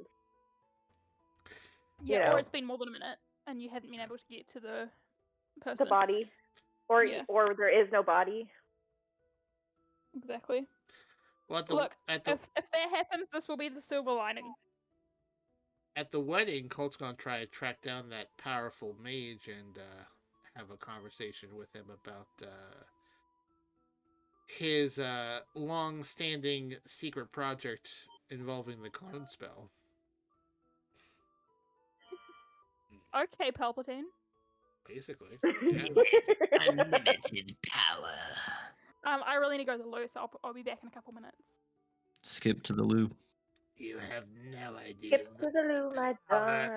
Yeah, know. or it's been more than a minute and you haven't been able to get to the person. the body, or Yeah. or there is no body. Exactly. Well, Look, if that happens, this will be the silver lining. at the wedding, Colt's gonna try to track down that powerful mage and have a conversation with him about his long-standing secret project involving the clone spell. Okay, Palpatine. Basically, Unlimited power. I really need to go to the loo, so I'll be back in a couple minutes. Skip to the loo. you have no idea Skip to the loo, my of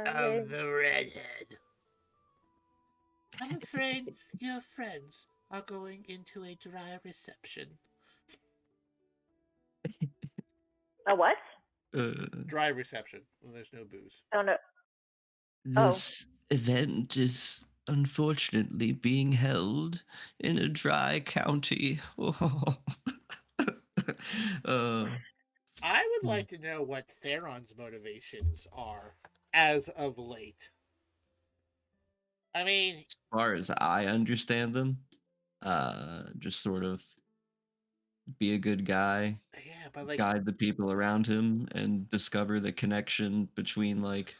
darling. the redhead. I'm afraid your friends are going into a dry reception. A what? Dry reception when there's no booze. Oh no. This event is unfortunately being held in a dry county. I would like to know what Theron's motivations are as of late. I mean, As far as I understand them, just sort of be a good guy, yeah, but like, guide the people around him, and discover the connection between like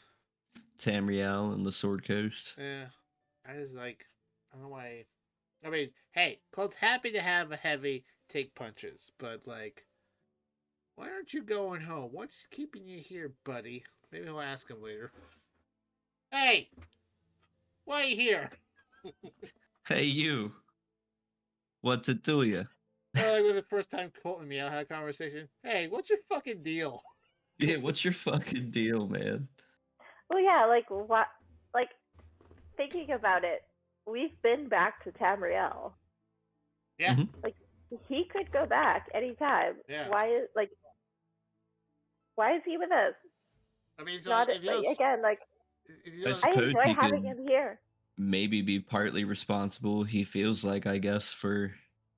Tamriel and the Sword Coast. yeah, I was like, I don't know why. I mean, hey, Colt's happy to have a heavy take punches, but like, why aren't you going home? What's keeping you here, buddy? Maybe he'll ask him later. Hey, why are you here? Hey, you. What's it to you? Like with the first time Colt and me had a conversation. Hey, what's your fucking deal? Yeah, what's your fucking deal, man? Well, yeah, like what? Like thinking about it, we've been back to Tamriel. Yeah. Mhm. Like he could go back anytime. Yeah. Why is he with us? I mean, so Not if you like, don't, again. Like if you I don't, I suppose enjoy he having could- him here. Maybe be partly responsible, he feels like, I guess, for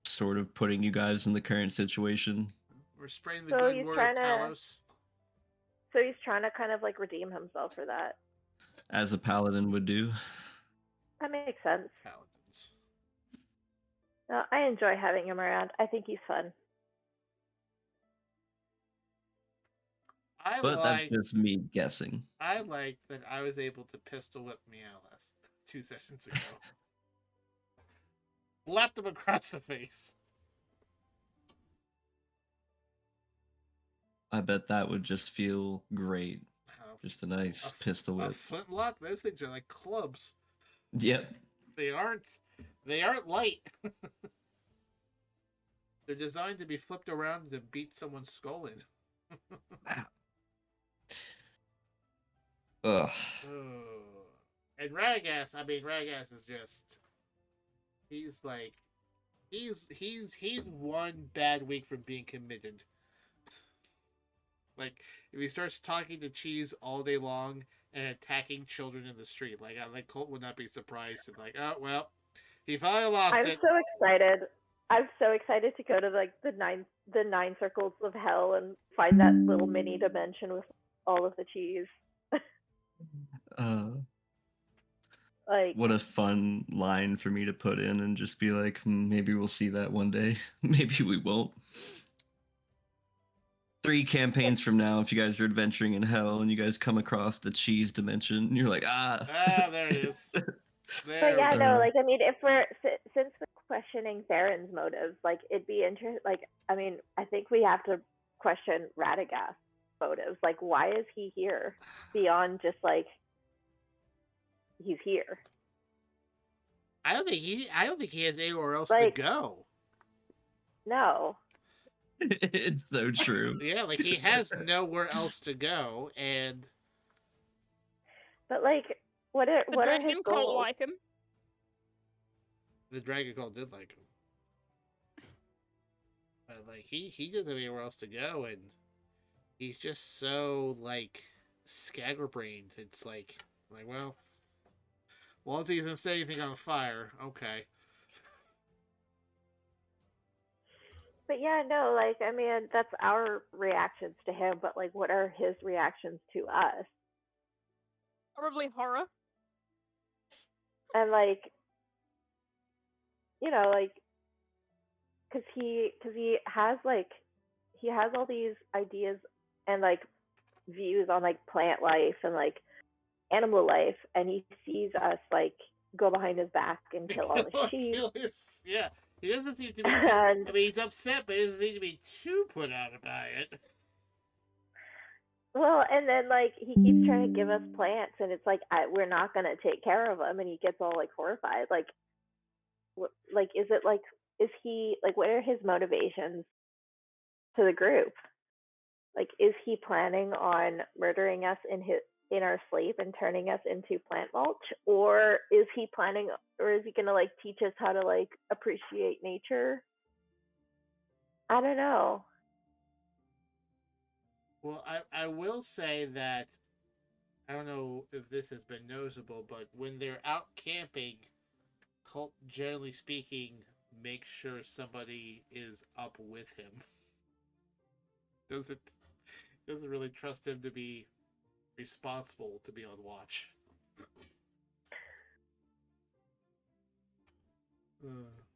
sort of putting you guys in the current situation. We're spraying the So good he's word trying of to- Talos. So he's trying to kind of like redeem himself for that. As a paladin would do. That makes sense. Paladins. No, I enjoy having him around. I think he's fun. But that's just me guessing. I liked that I was able to pistol whip Meow last 2 sessions ago. Slapped him across the face. I bet that would just feel great. Just a nice pistol whip. A flintlock? Those things are like clubs. Yep. They aren't light. They're designed to be flipped around to beat someone's skull in. Ugh. Oh. And Radagast is just he's one bad week from being committed. Like if he starts talking to Cheese all day long and attacking children in the street, like Colt would not be surprised and like, oh well, he finally lost I'm it. so excited. I'm so excited to go to like the nine circles of hell and find that little mini dimension with all of the cheese. Like, what a fun line for me to put in and just be like, maybe we'll see that one day. Maybe we won't. 3 campaigns from now, if you guys are adventuring in hell and you guys come across the cheese dimension, you're like, there it is. But yeah, no, like I mean, if since we're questioning Baron's motives, like it'd be interesting. Like, I mean, I think we have to question Radagast's motives. Like, why is he here beyond just like he's here? I don't think he has anywhere else Like, to go. No. It's so true. Yeah, like he has nowhere else to go, and but like, what are his Dragon goals? Colt like him. The Dragon Colt did like him, but like he doesn't have anywhere else to go, and he's just so like scatterbrained. It's like well, once he doesn't set anything on fire, okay. But yeah, no, like I mean, that's our reactions to him. But like, what are his reactions to us? Probably horror. And like, you know, like, cause he has all these ideas and like views on like plant life and like animal life, and he sees us like go behind his back and kill all the sheep. Yeah, he doesn't seem to be. I mean, he's upset, but he doesn't need to be too put out about it. Well, and then like he keeps trying to give us plants, and it's like we're not gonna take care of them, and he gets all like horrified. Like, is it like is he like what are his motivations to the group? Like, is he planning on murdering us in our sleep and turning us into plant mulch, or is he gonna like teach us how to like appreciate nature? I don't know. Well, I will say that I don't know if this has been noticeable, but when they're out camping, Colt, generally speaking, makes sure somebody is up with him. Doesn't really trust him to be responsible to be on watch.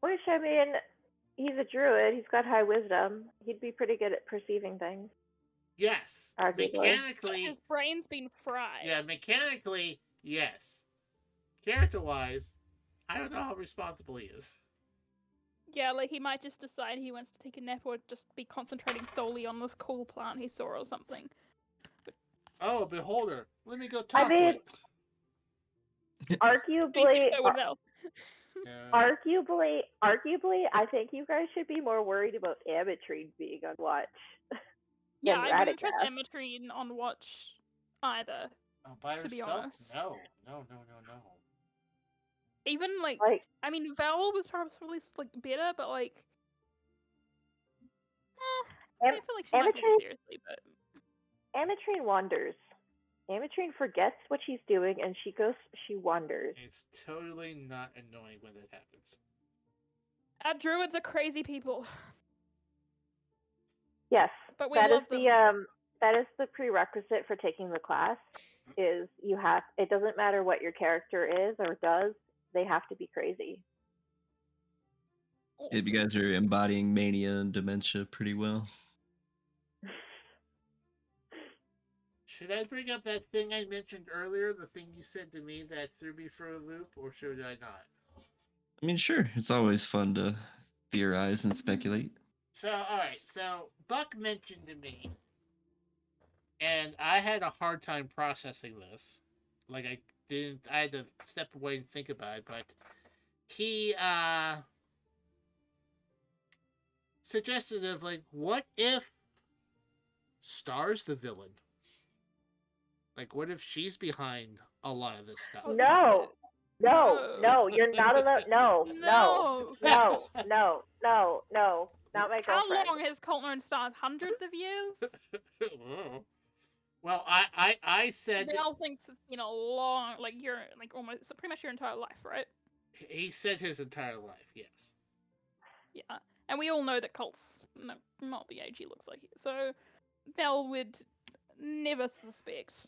Which, I mean, he's a druid. He's got high wisdom. He'd be pretty good at perceiving things. Yes. Arguably. Mechanically. His brain's been fried. Yeah, mechanically, yes. Character-wise, I don't know how responsible he is. Yeah, like he might just decide he wants to take a nap or just be concentrating solely on this cool plant he saw or something. Oh, beholder. Let me go talk I mean, to it. Arguably, Yeah. arguably, I think you guys should be more worried about Ametrine being on watch. Yeah, than I wouldn't trust Radagast. Ametrine on watch either. Oh, by to be herself? honest. No. Even like, I mean, Val was probably like better, but like, I feel like she might take it seriously. But Ametrine wanders. Ametrine forgets what she's doing, and she wanders. It's totally not annoying when that happens. Druids are crazy people, Yes, but we that is love them. that is the prerequisite for taking the class. Is you have it doesn't matter what your character is or does, they have to be crazy. Yeah, you guys are embodying mania and dementia pretty well. Should I bring up that thing I mentioned earlier, the thing you said to me that threw me for a loop, or should I not? I mean, sure, it's always fun to theorize and speculate. So, alright, so Buck mentioned to me, and I had a hard time processing this. Like, I had to step away and think about it, but he, suggested of, like, what if Star's the villain? Like, what if she's behind a lot of this stuff? No, you're not allowed. No, not my How girlfriend. long has Colt known Stars? Hundreds of years? Well, I said Val thinks it's been a long, like you're like almost pretty much your entire life, right? he said his entire life, yes. Yeah, and we all know that Colt's not the age he looks like. So Val would never suspect.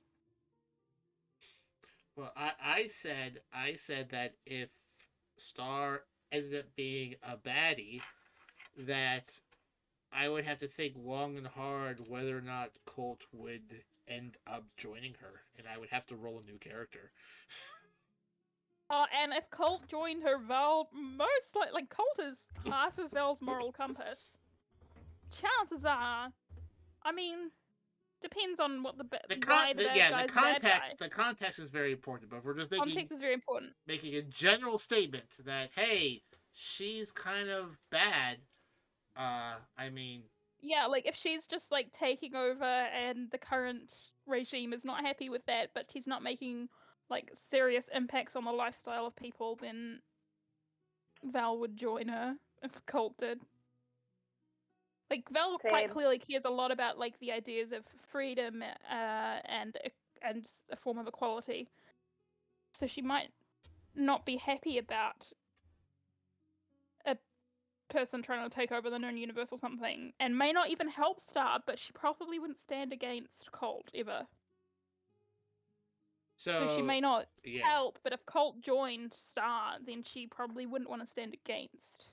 Well, I said that if Star ended up being a baddie, that I would have to think long and hard whether or not Colt would end up joining her, and I would have to roll a new character. And if Colt joined her, Val most like Colt is half of Val's moral compass. Chances are, I mean, depends on what the context is very important, but we're just making context is very important. Making a general statement that hey, she's kind of bad. I mean, yeah, like if she's just like taking over and the current regime is not happy with that, but she's not making like serious impacts on the lifestyle of people, then Val would join her if Colt did. Like Val quite clearly cares a lot about like the ideas of freedom and a form of equality. So she might not be happy about a person trying to take over the known universe or something, and may not even help Star, but she probably wouldn't stand against Colt ever. So she may not help, but if Colt joined Star, then she probably wouldn't want to stand against.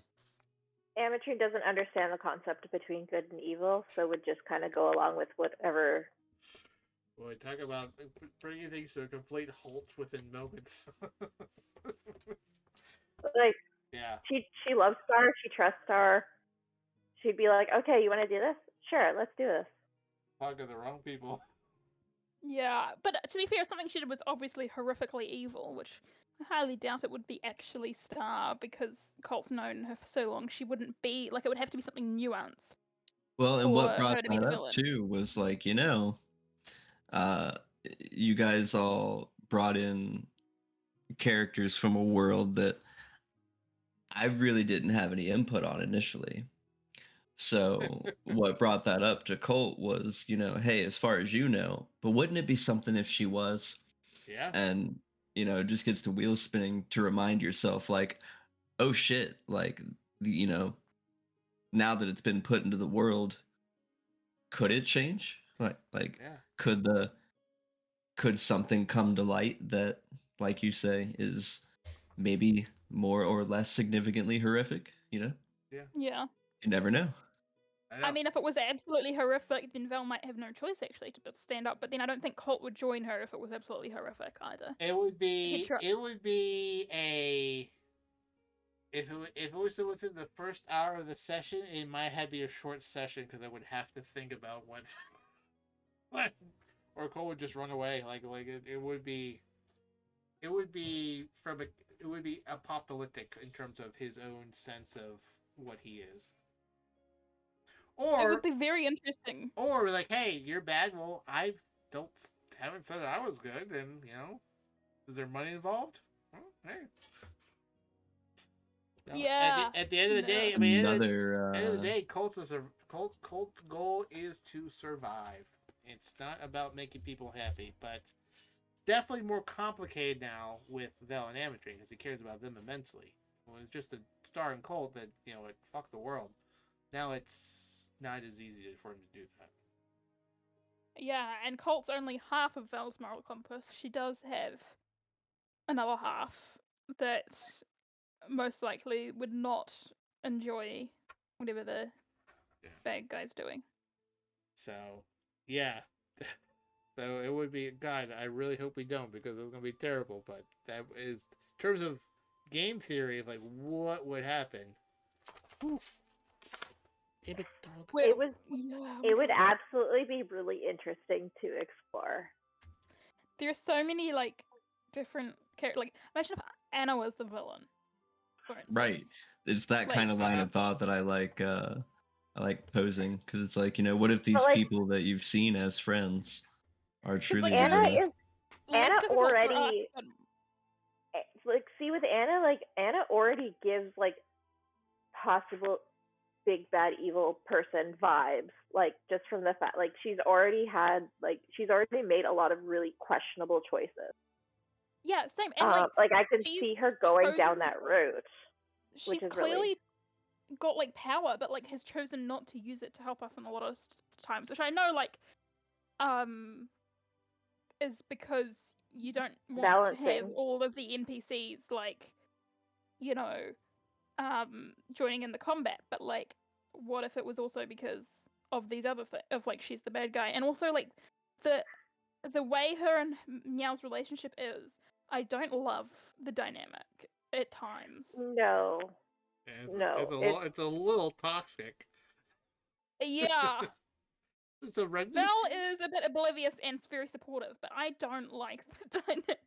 Ametrine doesn't understand the concept between good and evil, so would just kind of go along with whatever. Boy, talk about bringing things to a complete halt within moments. Like, yeah, she loves Star, she trusts Star. She'd be like, okay, you want to do this? Sure, let's do this. Talk to the wrong people. Yeah, but to be fair, something she did was obviously horrifically evil, which I highly doubt it would be actually Star, because Colt's known her for so long. She wouldn't be like, it would have to be something nuanced. Well, and what brought that up too was like, you know, you guys all brought in characters from a world that I really didn't have any input on initially. So what brought that up to Colt was, you know, hey, as far as you know, but wouldn't it be something if she was? Yeah. And, you know, it just gets the wheels spinning to remind yourself like, oh shit, like, you know, now that it's been put into the world, could it change? Like yeah. could something come to light that, like you say, is maybe more or less significantly horrific, you know? Yeah. You never know. I mean, if it was absolutely horrific, then Val might have no choice actually to stand up. But then I don't think Colt would join her if it was absolutely horrific either. It would be a if it was within the first hour of the session, it might have be a short session because I would have to think about what or Cole would just run away. Like it would be apocalyptic in terms of his own sense of what he is. Or it would be very interesting. Or like, hey, you're bad. Well, I haven't said that I was good, and you know, is there money involved? Well, hey. No, yeah. At the end of the day, I mean, at the end of the day, Colt's goal is to survive. It's not about making people happy, but definitely more complicated now with Val and Ametrine because he cares about them immensely. It was just a star in Colt that it fucked the world. Now it's not as easy for him to do that. Yeah, and Colt's only half of Val's moral compass. She does have another half that most likely would not enjoy whatever the bad guy's doing. So, yeah. So it would be, God, I really hope we don't, because it's going to be terrible. But that is, in terms of game theory, of like what would happen. It would absolutely be really interesting to explore. There's so many like different characters. Like, imagine if Anna was the villain, for instance. Right. It's that kind of line of thought that I like posing, because it's like, what if these people that you've seen as friends are truly Anna already us, like, see, with Anna, like, Anna already gives like possible big bad evil person vibes, like, just from the fact, like, she's already made a lot of really questionable choices. Yeah, same. And like I can see her going down that route. She's clearly got like power, but like has chosen not to use it to help us in a lot of times, which I know like is because you don't want to have all of the NPCs like joining in the combat. But like, what if it was also because of these other things, of like she's the bad guy, and also like the way her and Meow's relationship is, I don't love the dynamic at times. No. It's a little toxic. Yeah. Val is a bit oblivious and very supportive, but I don't like the dynamic.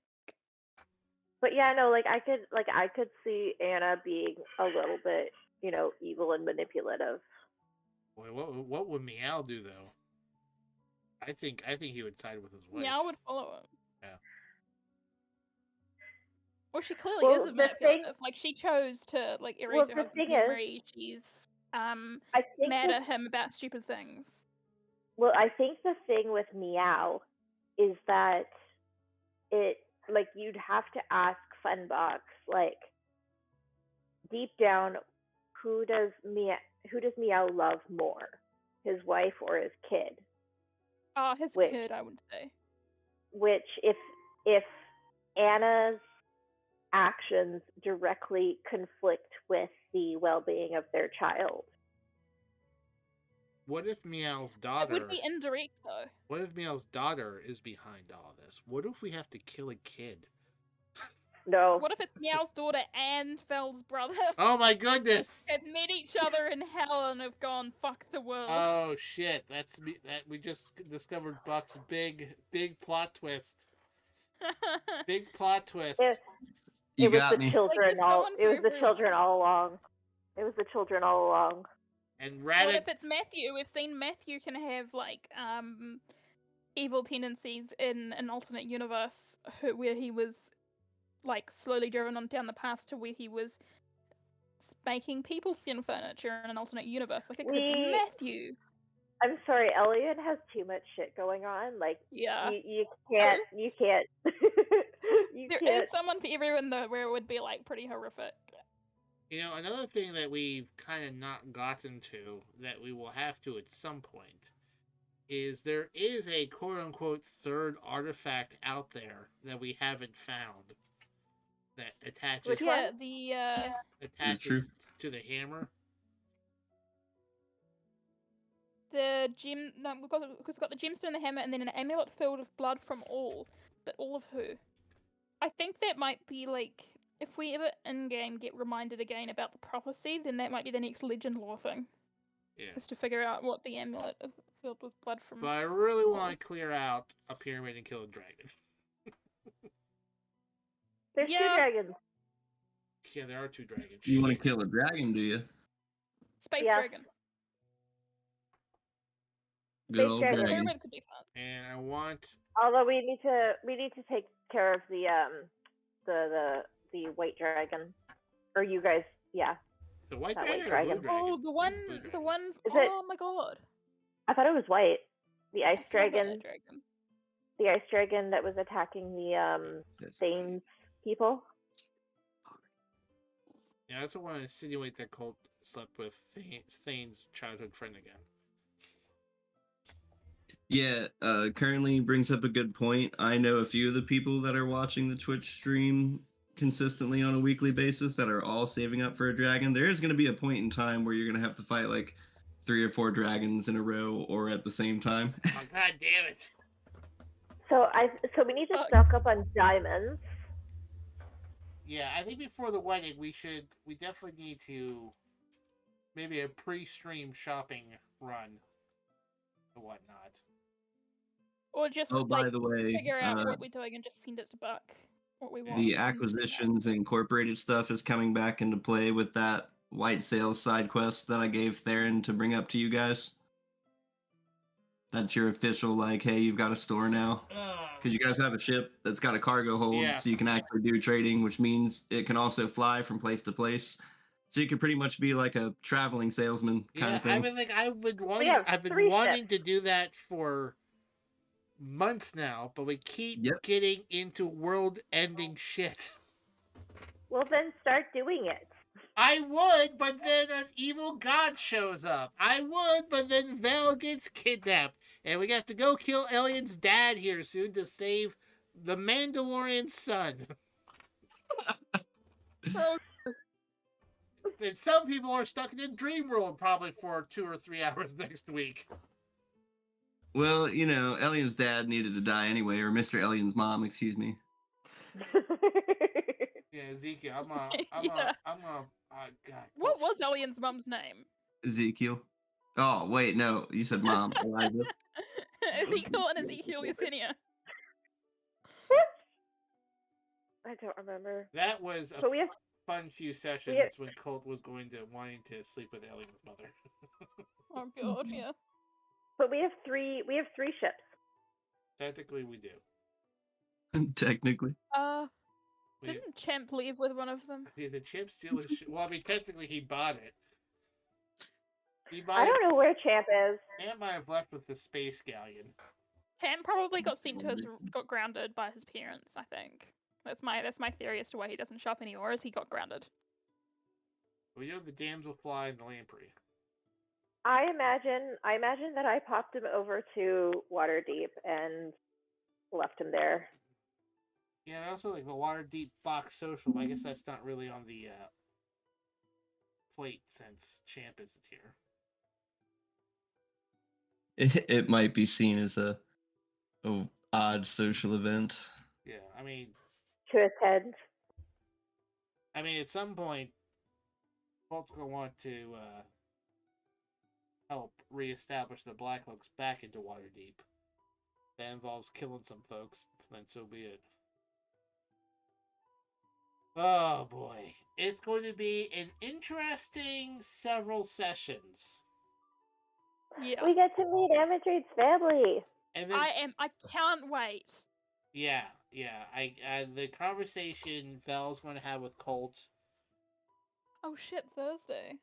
But yeah, no, like I could see Anna being a little bit, evil and manipulative. Boy, what would Meow do though? I think he would side with his wife. Meow would follow him. Yeah. Well, she clearly isn't manipulative. Like, she chose to like erase her husband's memory. She's mad at him about stupid things. Well, I think the thing with Meow is that it, like, you'd have to ask Funbox, like, deep down, who does Meow love more, his wife or his kid? His kid, I would say. Which, if Anna's actions directly conflict with the well-being of their child. What if Meow's daughter... It would be indirect, though. What if Meow's daughter is behind all this? What if we have to kill a kid? No. What if it's Meow's daughter and Val's brother? Oh my goodness! Have met each other in hell and have gone, fuck the world. Oh shit, we just discovered Buck's big plot twist. Big plot twist. You got me. It was the children all along. It was the children all along. And what if it's Matthew? We've seen Matthew can have like evil tendencies in an alternate universe where he was like slowly driven on down the path to where he was making people skin furniture in an alternate universe. Like, it could be Matthew. I'm sorry, Elliot has too much shit going on. Like, yeah, you can't. There is someone for everyone though, where it would be like pretty horrific. Another thing that we've kind of not gotten to, that we will have to at some point, is there is a quote-unquote third artifact out there that we haven't found that attaches. Attaches to the hammer. The gem. No, we've got the gemstone, the hammer, and then an amulet filled with blood from all. But all of who? I think that might be like, if we ever in-game get reminded again about the prophecy, then that might be the next legend lore thing. Yeah. Is to figure out what the amulet filled with blood from. But I really want to clear out a pyramid and kill a dragon. There's 2 dragons. Yeah, there are 2 dragons. You want to kill a dragon, do you? Space dragon. Good old dragon. Pyramid could be fun. And I want. Although we need to take care of the white dragon, or you guys, yeah. The white dragon. Blue dragon. Oh, the one. Oh my god. I thought it was white. The ice dragon. The ice dragon that was attacking the Thames people. Yeah, I also want to insinuate that Colt slept with Thane's childhood friend again. Yeah, currently brings up a good point. I know a few of the people that are watching the Twitch stream consistently on a weekly basis that are all saving up for a dragon. There is going to be a point in time where you're going to have to fight like 3 or 4 dragons in a row or at the same time. Oh, God damn it. So we need to stock up on diamonds. Yeah, I think before the wedding, we definitely need to maybe a pre-stream shopping run or whatnot. Or just Oh, by the way, figure out what we're doing and just send it to Buck. What we want. the acquisitions and incorporated stuff is coming back into play with that White Sails side quest that I gave Theron to bring up to you guys. That's your official, like, hey, you've got a store now. Because you guys have a ship that's got a cargo hold, so you can actually do trading, which means it can also fly from place to place. So you can pretty much be like a traveling salesman kind of thing. I've been wanting to do that for months now, but we keep getting into world-ending shit. Well, then start doing it. I would, but then an evil god shows up. I would, but then Val gets kidnapped, and we have to go kill Elliot's dad here soon to save the Mandalorian son. And some people are stuck in a dream world probably for 2 or 3 hours next week. Well, you know, Ellion's dad needed to die anyway, or Mr. Ellion's mom, excuse me. Yeah, Ezekiel, God. What was Ellion's mum's name? Ezekiel. Oh, wait, no, you said mom. Ezekiel and Ezekiel Yesenia. I don't remember. That was a fun few sessions when Colt was wanting to sleep with Ellion's mother. Oh god, yeah. But we have three ships. Technically, we do. Technically. Didn't Champ leave with one of them? Yeah, the Champ steal his ship. Well, I mean, technically, he bought it. I don't know where Champ is. Champ might have left with the space galleon. Champ probably got grounded by his parents, I think. That's my theory as to why he doesn't shop anymore, is he got grounded. We know the damsel fly in the lamprey. I imagine that I popped him over to Waterdeep and left him there. Yeah, and also like the Waterdeep box social. I guess that's not really on the plate since Champ isn't here. It might be seen as a odd social event. Yeah, I mean, to attend. I mean, at some point, folks will want to help reestablish the Blackhawks back into Waterdeep. That involves killing some folks, then so be it. Oh boy, it's going to be an interesting several sessions. Yeah, we get to meet Amatrade's family. And then, I can't wait. Yeah. The conversation Val's going to have with Colt. Oh shit, Thursday.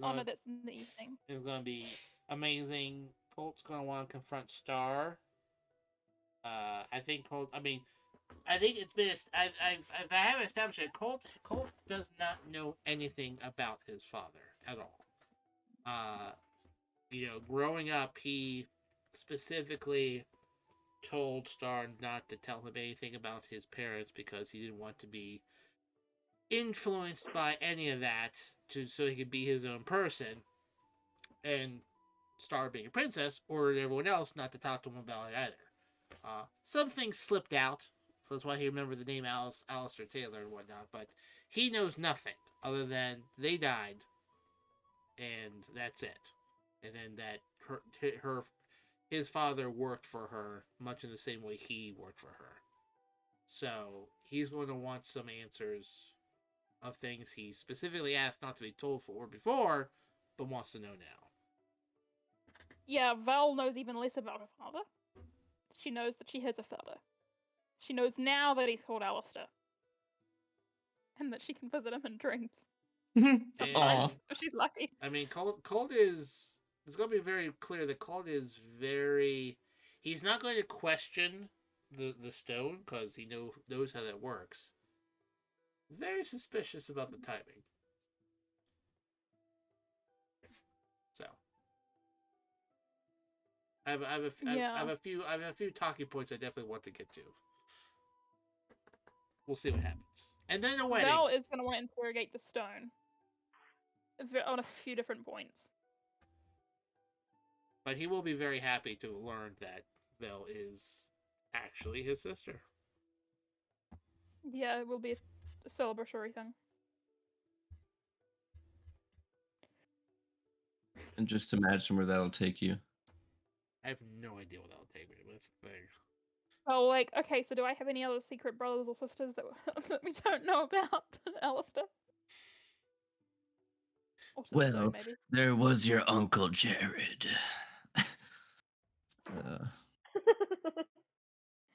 No, that's in the evening. Is going to be amazing. Colt's going to want to confront Star. I think it's been. I haven't established it. Colt does not know anything about his father at all. Growing up, he specifically told Star not to tell him anything about his parents because he didn't want to be influenced by any of that, so he could be his own person. And Star, being a princess, ordered everyone else not to talk to him about it either. Some things slipped out, so that's why he remembered the name Alistair Taylor and whatnot, but he knows nothing other than they died, and that's it. And then that his father worked for her much in the same way he worked for her. So he's going to want some answers of things he specifically asked not to be told for before, but wants to know now. Yeah, Val knows even less about her father. She knows that she has a father. She knows now that he's called Alistair. And that she can visit him in dreams. She's lucky. I mean, Colt is... It's going to be very clear that Colt is very... He's not going to question the stone, because he knows how that works. Very suspicious about the timing. I have a few talking points I definitely want to get to. We'll see what happens. And then the wedding. Val is going to want to interrogate the stone on a few different points. But he will be very happy to learn that Vel is actually his sister. Yeah, it will be a celebratory thing. And just imagine where that'll take you. I have no idea what that'll take me, but it's the thing. Oh, like, okay, so do I have any other secret brothers or sisters that, that we don't know about, Alistair? Or to the Well, stone, maybe. there was your Uncle Jared.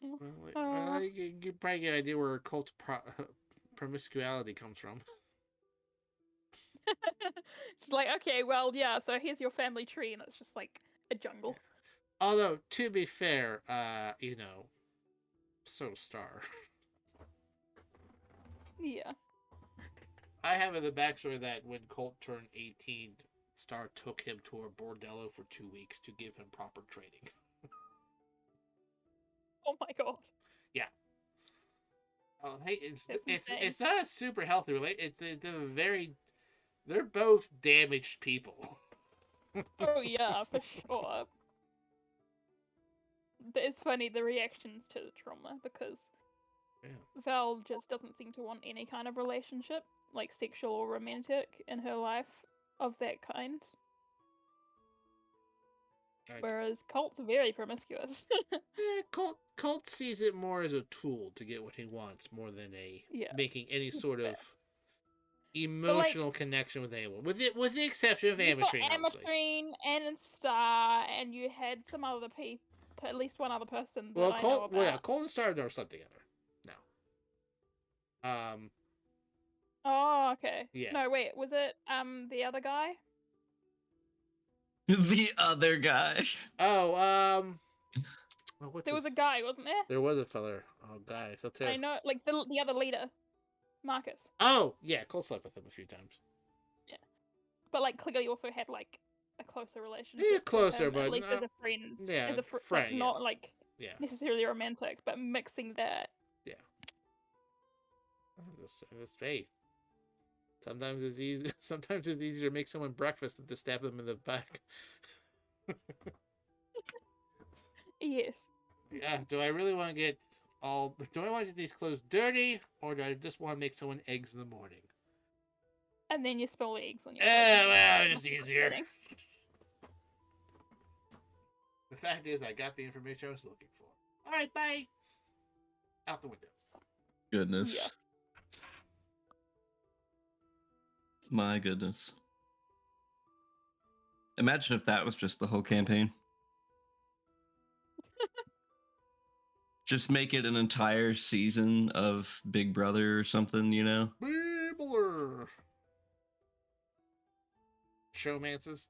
You probably get an idea where Colt's promiscuity comes from. Just like, okay, well, yeah, so here's your family tree, and it's just like a jungle. Although, to be fair, so Star. Yeah. I have in the backstory that when Colt turned 18, Star took him to a bordello for 2 weeks to give him proper training. Oh my god. Yeah. Oh, hey, it's not a super healthy relationship. They're both damaged people. Oh yeah, for sure. But it's funny the reactions to the trauma because Val just doesn't seem to want any kind of relationship, like sexual or romantic, in her life of that kind. Whereas Colt's very promiscuous. Yeah, Colt sees it more as a tool to get what he wants, more than making any sort of emotional connection with anyone. With the exception of Ametrine, Ametrine and Star, and you had some other people, at least one other person. That I know about. Well, yeah, Colt and Star never slept together. No. Oh, okay. Yeah. No, wait, was it the other guy? The other guy. Oh, there was a guy, wasn't there? There was a fella. Oh, guy. I know, like the other leader, Marcus. Oh, yeah, Colt slept with him a few times. Yeah, but like clearly also had like a closer relationship. Yeah, closer, but at least as a friend. Yeah, as a friend, like, not like necessarily romantic, but mixing that. Yeah. Hey. Sometimes it's easy. Sometimes it's easier to make someone breakfast than to stab them in the back. Yes. Yeah. Do I really want to get do I want to get these clothes dirty, or do I just want to make someone eggs in the morning? And then you spill the eggs on your. Well, it's easier. The fact is, I got the information I was looking for. All right, bye. Out the window. Goodness. Yeah. My goodness. Imagine if that was just the whole campaign. Just make it an entire season of Big Brother or something, you know? Bibler. Showmances.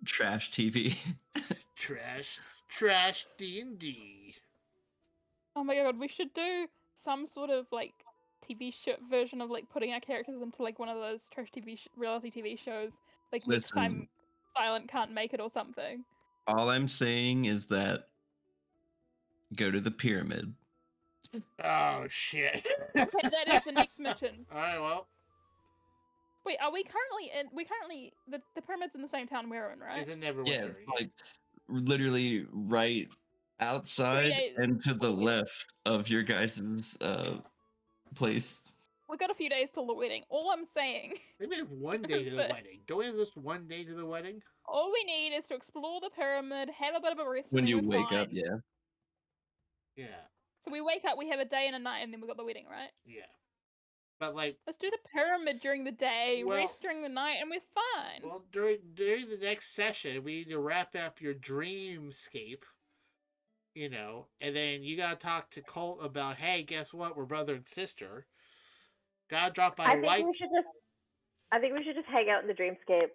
Trash TV. Trash D&D. Oh my god, we should do some sort of like TV show version of like putting our characters into like one of those trash reality TV shows. Like next time Silent can't make it or something. All I'm saying is that go to the pyramid. Oh shit. Okay, that is the next mission. Alright, well. Wait, are we currently the pyramid's in the same town we're in, right? Is it never? Yeah, it's like literally right outside and to the left of your guys' place. We've got a few days till the wedding. All I'm saying. Maybe have 1 day to the wedding. Don't we have just 1 day to the wedding? All we need is to explore the pyramid, have a bit of a rest. When you wake up, yeah. Yeah. So we wake up, we have a day and a night, and then we got the wedding, right? Yeah. But like, let's do the pyramid during the day, rest during the night, and we're fine. Well, during the next session, we need to wrap up your dreamscape. You know, and then you gotta talk to Colt about, hey, guess what? We're brother and sister. Gotta drop by I think we should just hang out in the dreamscape.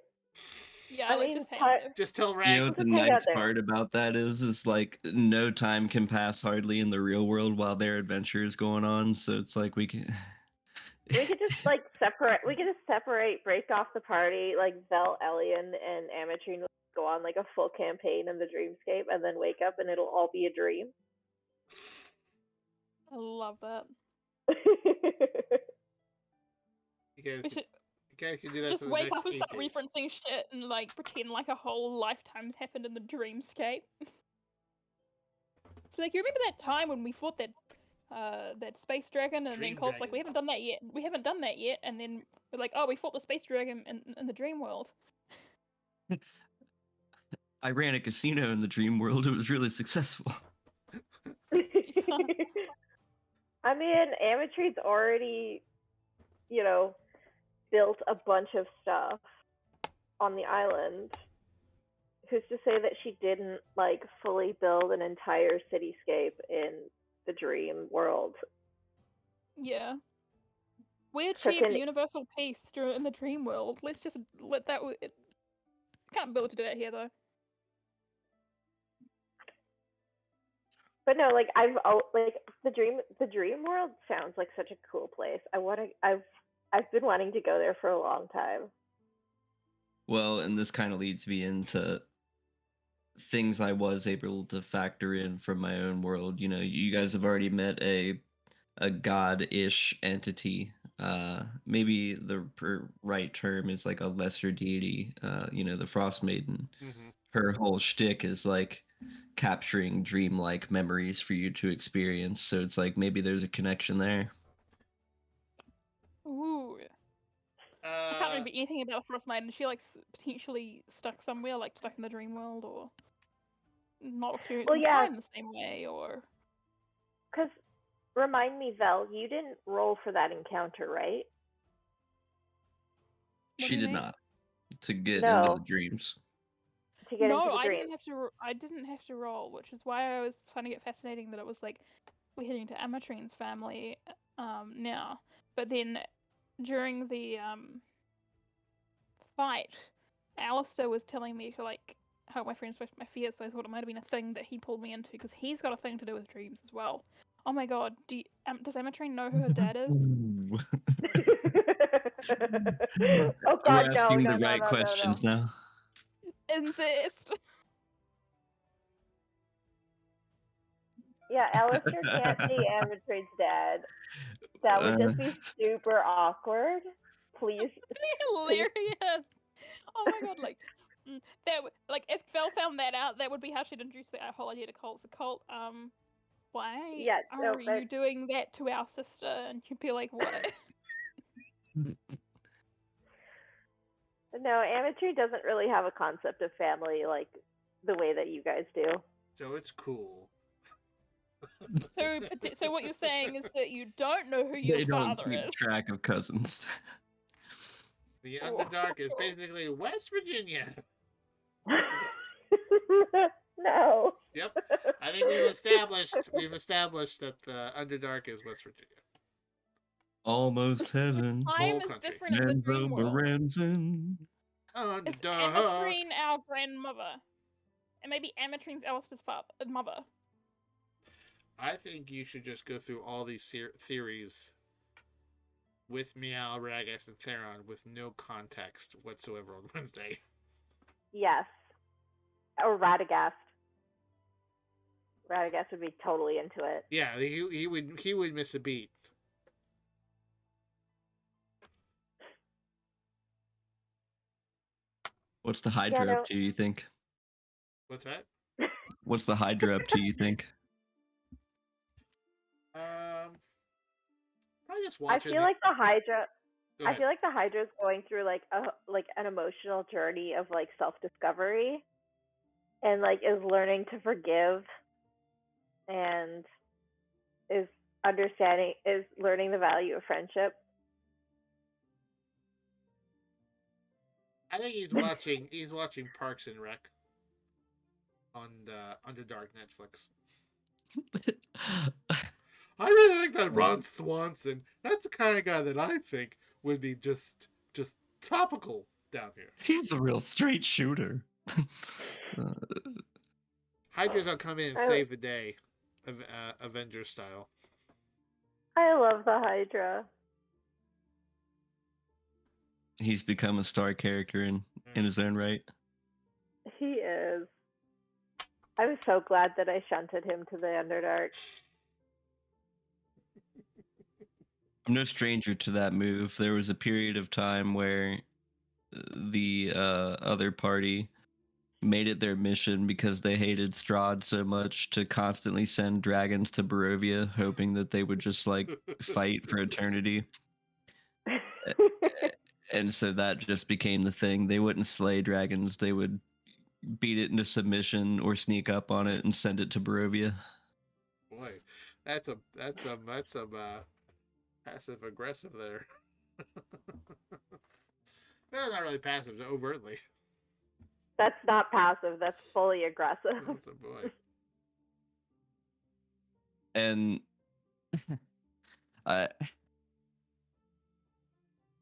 Yeah, just tell Rag. You know what the nice part about that is like no time can pass hardly in the real world while their adventure is going on. So it's like we can. We could just like separate. We could just separate, break off the party. Like Vel, Elian, and Amatrine will go on like a full campaign in the dreamscape, and then wake up, and it'll all be a dream. I love that. You guys, We should you guys can do that just for the wake next up and 8 start days. referencing shit and like pretend like a whole lifetime's happened in the dreamscape. It's like, you remember that time when we fought that space dragon, and Dream then Colt's like, dragon. we haven't done that yet. We haven't done that yet, and then we're like, oh, we fought the space dragon in the dream world. I ran a casino in the dream world. It was really successful. I mean, Amatrine's already, built a bunch of stuff on the island. Who's to say that she didn't like fully build an entire cityscape in the dream world? Yeah. We achieved Frickin- universal peace in the dream world. Let's just let that. Can't build to do that here though. But no, like the dream world sounds like such a cool place. I've been wanting to go there for a long time. Well, and this kind of leads me into things I was able to factor in from my own world. You guys have already met a god-ish entity. Maybe the right term is like a lesser deity. The Frost Maiden. Mm-hmm. Her whole shtick is like capturing dreamlike memories for you to experience. So it's like maybe there's a connection there. Ooh. I can't remember anything about Frost Maiden. Is she like potentially stuck somewhere, like stuck in the dream world, or not experiencing time the same way, or? Because remind me, Vel, you didn't roll for that encounter, right? She did not to get No. into the dreams. To get into the I dream. didn't have to roll, which is why I was finding it fascinating that it was like we're heading to Amatrine's family now, but then during the fight, Alistair was telling me to like help my friends with my fears, so I thought it might have been a thing that he pulled me into because he's got a thing to do with dreams as well. Oh my god, does Amatrine know who her dad is? Oh god, We're asking no, the right questions now. Incest. Yeah, Alistair can't be Amatrine's dad. That would just be super awkward. Please. Hilarious. Oh my god, like that. If Vel found that out, that would be how she'd introduce the whole idea to Colt. So Colt, why are you doing that to our sister? And you'd be like, what? No, Amatrine doesn't really have a concept of family like the way that you guys do. So it's cool. So what you're saying is that you don't know who your father They don't keep track of cousins. The Underdark is basically West Virginia. No. Yep. I think we've established that the Underdark is West Virginia. Almost heaven. Time is different in the dream world. Underdark. It's Amatrine, our grandmother, and maybe Amatrine's Alistair's mother. I think you should just go through all these theories with Meow, Radagast, and Theron with no context whatsoever on Wednesday. Yes. Or Radagast. Radagast would be totally into it. Yeah, he would miss a beat. What's the Hydra up to, you think? What's that? What's the Hydra up to, you think? Probably just watching. I feel like the Hydra's going through like an emotional journey of like self-discovery, and like is learning to forgive, and is learning the value of friendship. I think he's watching Parks and Rec on the Underdark Netflix. I really like that Ron Swanson. That's the kind of guy that I think would be just topical down here. He's the real straight shooter. Hydra's gonna come in and save the day, Avengers style. I love the Hydra. he's become a star character in his own right. He is. I was so glad that I shunted him to the Underdark. I'm no stranger to that move. There was a period of time where the other party made it their mission because they hated Strahd so much to constantly send dragons to Barovia, hoping that they would just like fight for eternity. And so that just became the thing. They wouldn't slay dragons. They would beat it into submission or sneak up on it and send it to Barovia. Boy, that's a passive aggressive there. Well, not really passive, overtly. That's not passive. That's fully aggressive. That's a boy. And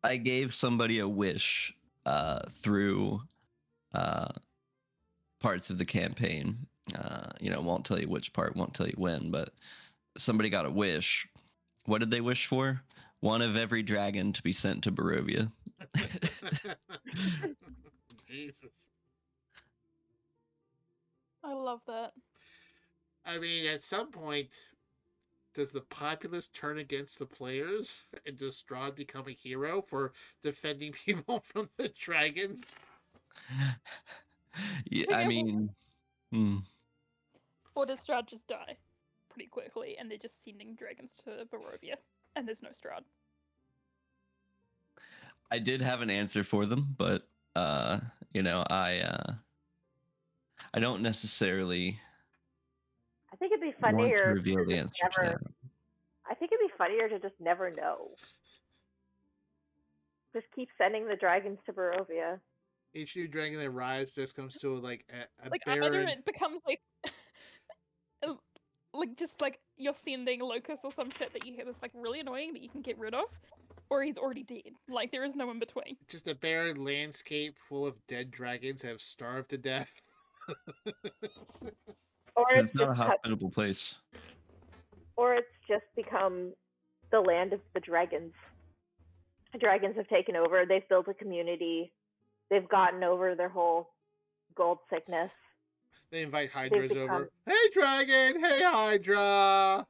I gave somebody a wish through parts of the campaign. Won't tell you which part, won't tell you when, but somebody got a wish. What did they wish for? One of every dragon to be sent to Barovia. Jesus. I love that. I mean, at some point, does the populace turn against the players? And does Strahd become a hero for defending people from the dragons? Yeah, I mean... Or does Strahd just die pretty quickly and they're just sending dragons to Barovia and there's no Strahd? I did have an answer for them, but I don't necessarily. I think it'd be Want to funnier reveal the answer to that. I think it'd be funnier to just never know. Just keep sending the dragons to Barovia. Each new dragon that arrives just comes to like a Like barren... either it becomes like just like you're sending locusts or some shit that you hear that's like really annoying that you can get rid of, or he's already dead. Like there is no in between. Just a barren landscape full of dead dragons that have starved to death. Or It's not a hospitable place. Or it's just become the land of the dragons. The dragons have taken over. They've built a community. They've gotten over their whole gold sickness. They invite hydras over. Hey, dragon! Hey, hydra!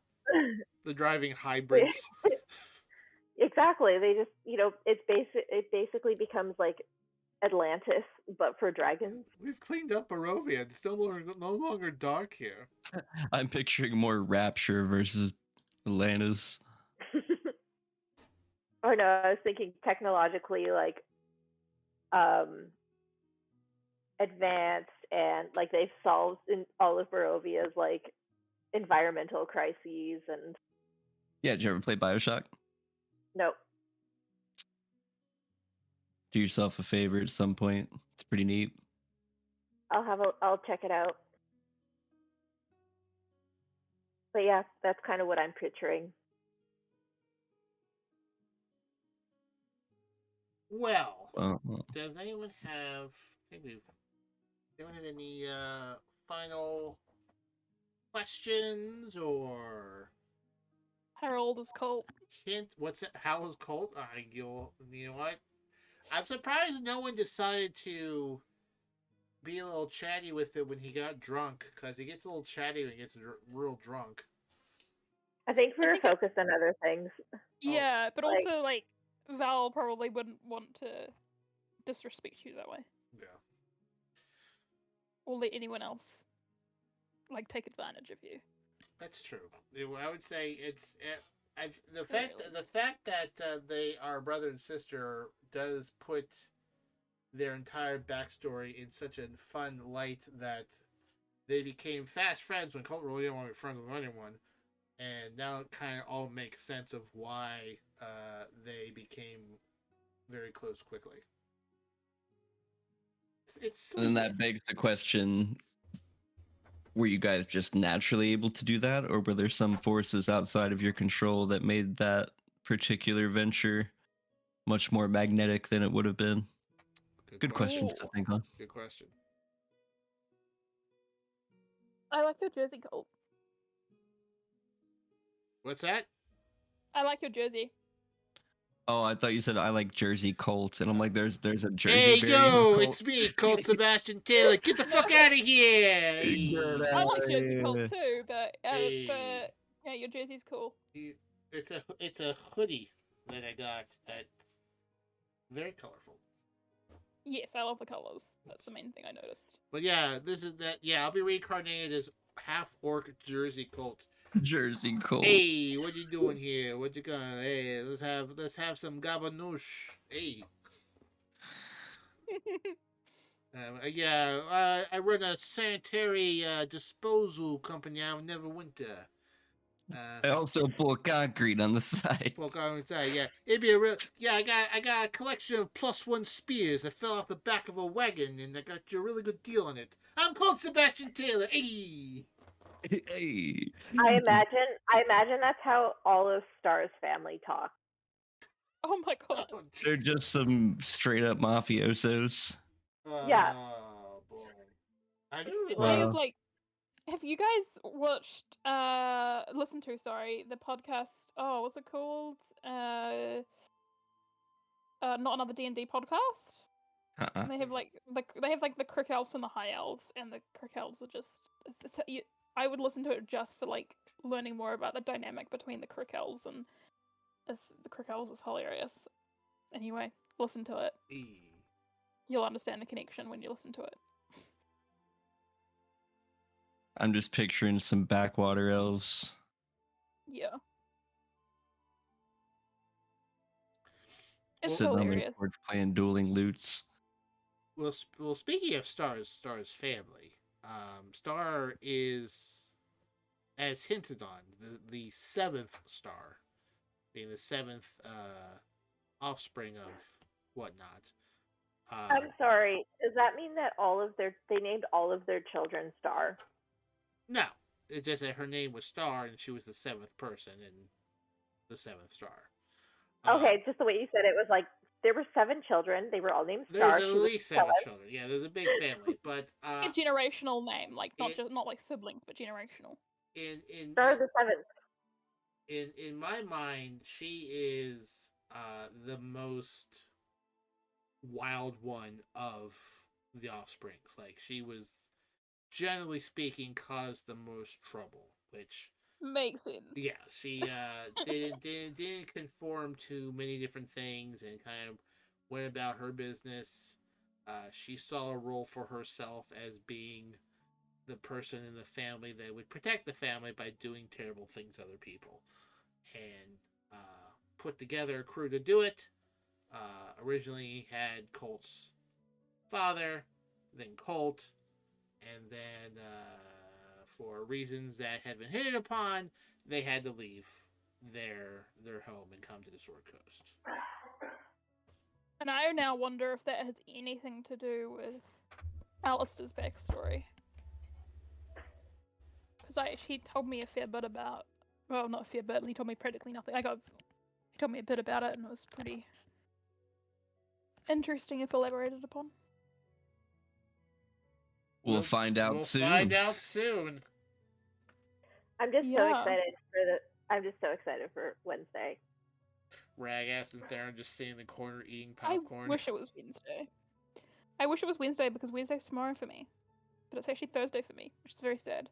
The driving hybrids. Exactly. They just, it basically becomes like Atlantis, but for dragons. We've cleaned up Barovia. It's no longer dark here. I'm picturing more Rapture versus Atlantis. Oh no, I was thinking technologically like advanced, and like they've solved in all of Barovia's like environmental crises. And yeah, did you ever play BioShock? Nope. Do yourself a favor at some point. It's pretty neat. I'll check it out. But yeah, that's kind of what I'm picturing. Well, does anyone have any final questions or Harold is Colt. hint? What's it? How is Colt? You know what? I'm surprised no one decided to be a little chatty with it when he got drunk, because he gets a little chatty when he gets real drunk. I think we were focused on other things. Yeah, but also like Val probably wouldn't want to disrespect you that way. Yeah. Or let anyone else like take advantage of you. That's true. I would say it's the fact that they are brother and sister does put their entire backstory in such a fun light that they became fast friends when Colt really didn't want to be friends with anyone, and now it kind of all makes sense of why they became very close quickly. And then that begs the question, were you guys just naturally able to do that, or were there some forces outside of your control that made that particular venture much more magnetic than it would have been? Good questions to think on. Good question. I like your jersey, Colt. What's that? I like your jersey. Oh, I thought you said I like Jersey Colts, and I'm like, there's a Jersey Hey, variant of yo, Colt. it's me, Colt Sebastian Taylor. Get the fuck out of here! Get I out. like Jersey Colt too, but Hey. yeah, your jersey's cool. It's a hoodie that I got that's very colorful. Yes, I love the colors. That's the main thing I noticed. But yeah, this is that. Yeah, I'll be reincarnated as half orc Jersey Colt. Jersey Colt. Hey, what you doing here? What you gonna? Hey, let's have some gabanouche. Hey. I run a sanitary disposal company out of Neverwinter. I also pour concrete on the side. Walk on inside, yeah. It'd be a real, yeah. I got a collection of +1 spears that fell off the back of a wagon, and I got you a really good deal on it. I'm Colt Sebastian Taylor. Hey. Hey. I imagine that's how all of Star's family talk. Oh my god. Oh, They're just some straight up mafiosos. Yeah. Oh boy. I do It's really kind Wow. of like, have you guys watched, listened to, sorry, the podcast, oh, what's it called? Not Another D&D podcast? Uh-uh. They have like the crick elves and the high elves, and the crick elves are just, I would listen to it just for like learning more about the dynamic between the crick elves, and the crick elves is hilarious. Anyway, listen to it. You'll understand the connection when you listen to it. I'm just picturing some backwater elves. Yeah. It's Sitting on their hilarious. porch playing dueling lutes. Well, speaking of Star's family, Star is, as hinted on, the seventh star, being the seventh offspring of whatnot. I'm sorry. Does that mean that they named all of their children Star? No, it's just that her name was Star, and she was the seventh person in the seventh star. Okay, just the way you said it was like there were 7 children. They were all named Star. There's at least 7 children. Yeah, there's a big family, but A generational name, like not like siblings, but generational. in Star the 7th. in my mind, she is the most wild one of the offsprings. Like, she was, generally speaking, caused the most trouble, which makes sense. Yeah, she didn't conform to many different things and kind of went about her business. She saw a role for herself as being the person in the family that would protect the family by doing terrible things to other people, and put together a crew to do it. Originally had Colt's father, then Colt, and then for reasons that had been hit upon, they had to leave their home and come to the Sword Coast. And I now wonder if that has anything to do with Alistair's backstory. Because he told me a fair bit about, well, not a fair bit, he told me practically nothing. He told me a bit about it, and it was pretty interesting if elaborated upon. We'll find out soon. We'll find out soon. I'm just so excited I'm just so excited for Wednesday. Ragass and Theron just sitting in the corner eating popcorn. I wish it was Wednesday. I wish it was Wednesday because Wednesday's tomorrow for me. But it's actually Thursday for me, which is very sad.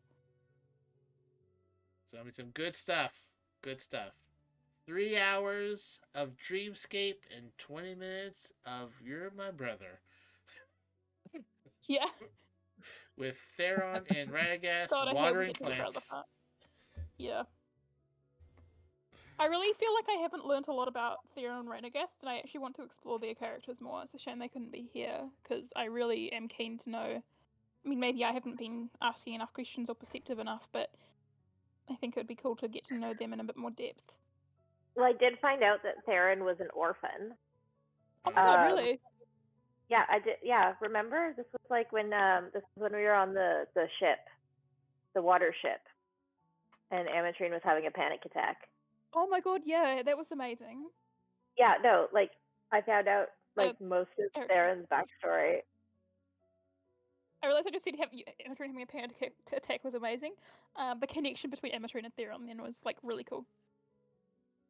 So, I mean, some good stuff. Good stuff. 3 hours of Dreamscape and 20 minutes of You're My Brother. Yeah. With Theron and Radagast watering plants. Yeah. I really feel like I haven't learnt a lot about Theron and Radagast, and I actually want to explore their characters more. It's a shame they couldn't be here, because I really am keen to know. I mean, maybe I haven't been asking enough questions or perceptive enough, but I think it would be cool to get to know them in a bit more depth. Well, I did find out that Theron was an orphan. Oh my god, really? Yeah, I did. Yeah, remember? This was like when we were on the ship, the water ship, and Amatrine was having a panic attack. Oh my god, yeah, that was amazing. Yeah, no, like I found out most of Theron's backstory. I realized I just said Amatrine having a panic attack was amazing. The connection between Amatrine and Theron then was like really cool.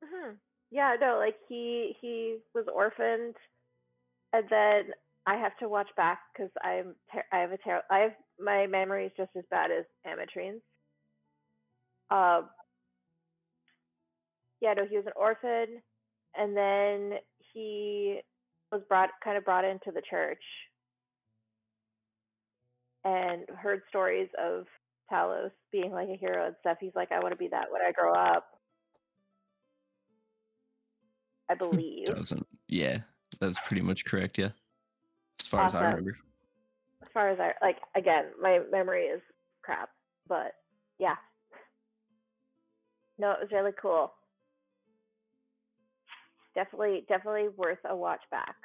Mm-hmm. Yeah, no, like he was orphaned, and then I have to watch back because I have my memory is just as bad as Amatrine's. Um, yeah, no, he was an orphan, and then he was brought into the church and heard stories of Talos being like a hero and stuff. He's like, I want to be that when I grow up. I believe. Doesn't. Yeah, that's pretty much correct. Yeah, as far as I Awesome. remember. As far as I like, again, my memory is crap, but yeah, no, it was really cool. Definitely worth a watch back.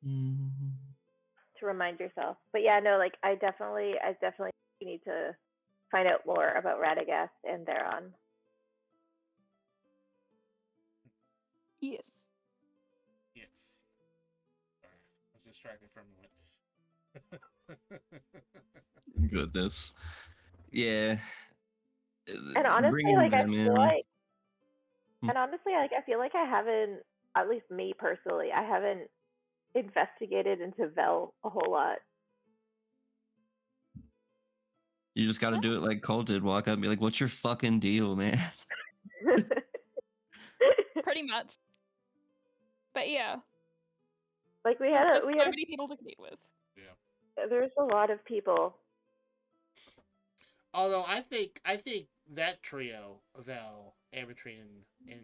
To remind yourself. But yeah, no, like I definitely need to find out more about Radagast and Theron. Yes. Yes. Sorry, I was distracted for a moment. Goodness. Yeah. And honestly, Bringing like I them feel in. like, and honestly, like I feel like I haven't, at least me personally, I haven't investigated into Vel a whole lot. You just got to do it like Colt did. Walk up and be like, "What's your fucking deal, man?" Pretty much. But yeah, Like we there's had just so many people to connect with. Yeah. there's a lot of people. Although I think that trio, Vel, Amatrine, and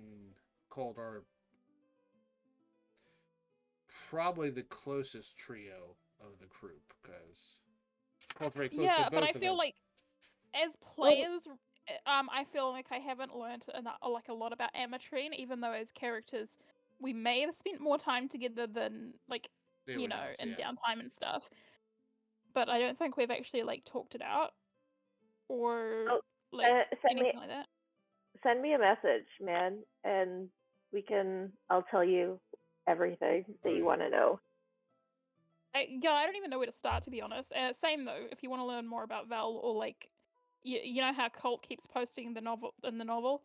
Cold, are probably the closest trio of the group because Cold's very close to Yeah, both but I of feel them. like as players, I feel like I haven't learned like a lot about Amatrine, even though as characters we may have spent more time together than like Everyone else, in yeah. downtime and stuff. But I don't think we've actually like talked it out or like anything like that. Send me a message, man, and I'll tell you everything that you want to know. I don't even know where to start, to be honest. Same though, if you want to learn more about Val or like, you know how Colt keeps posting the novel.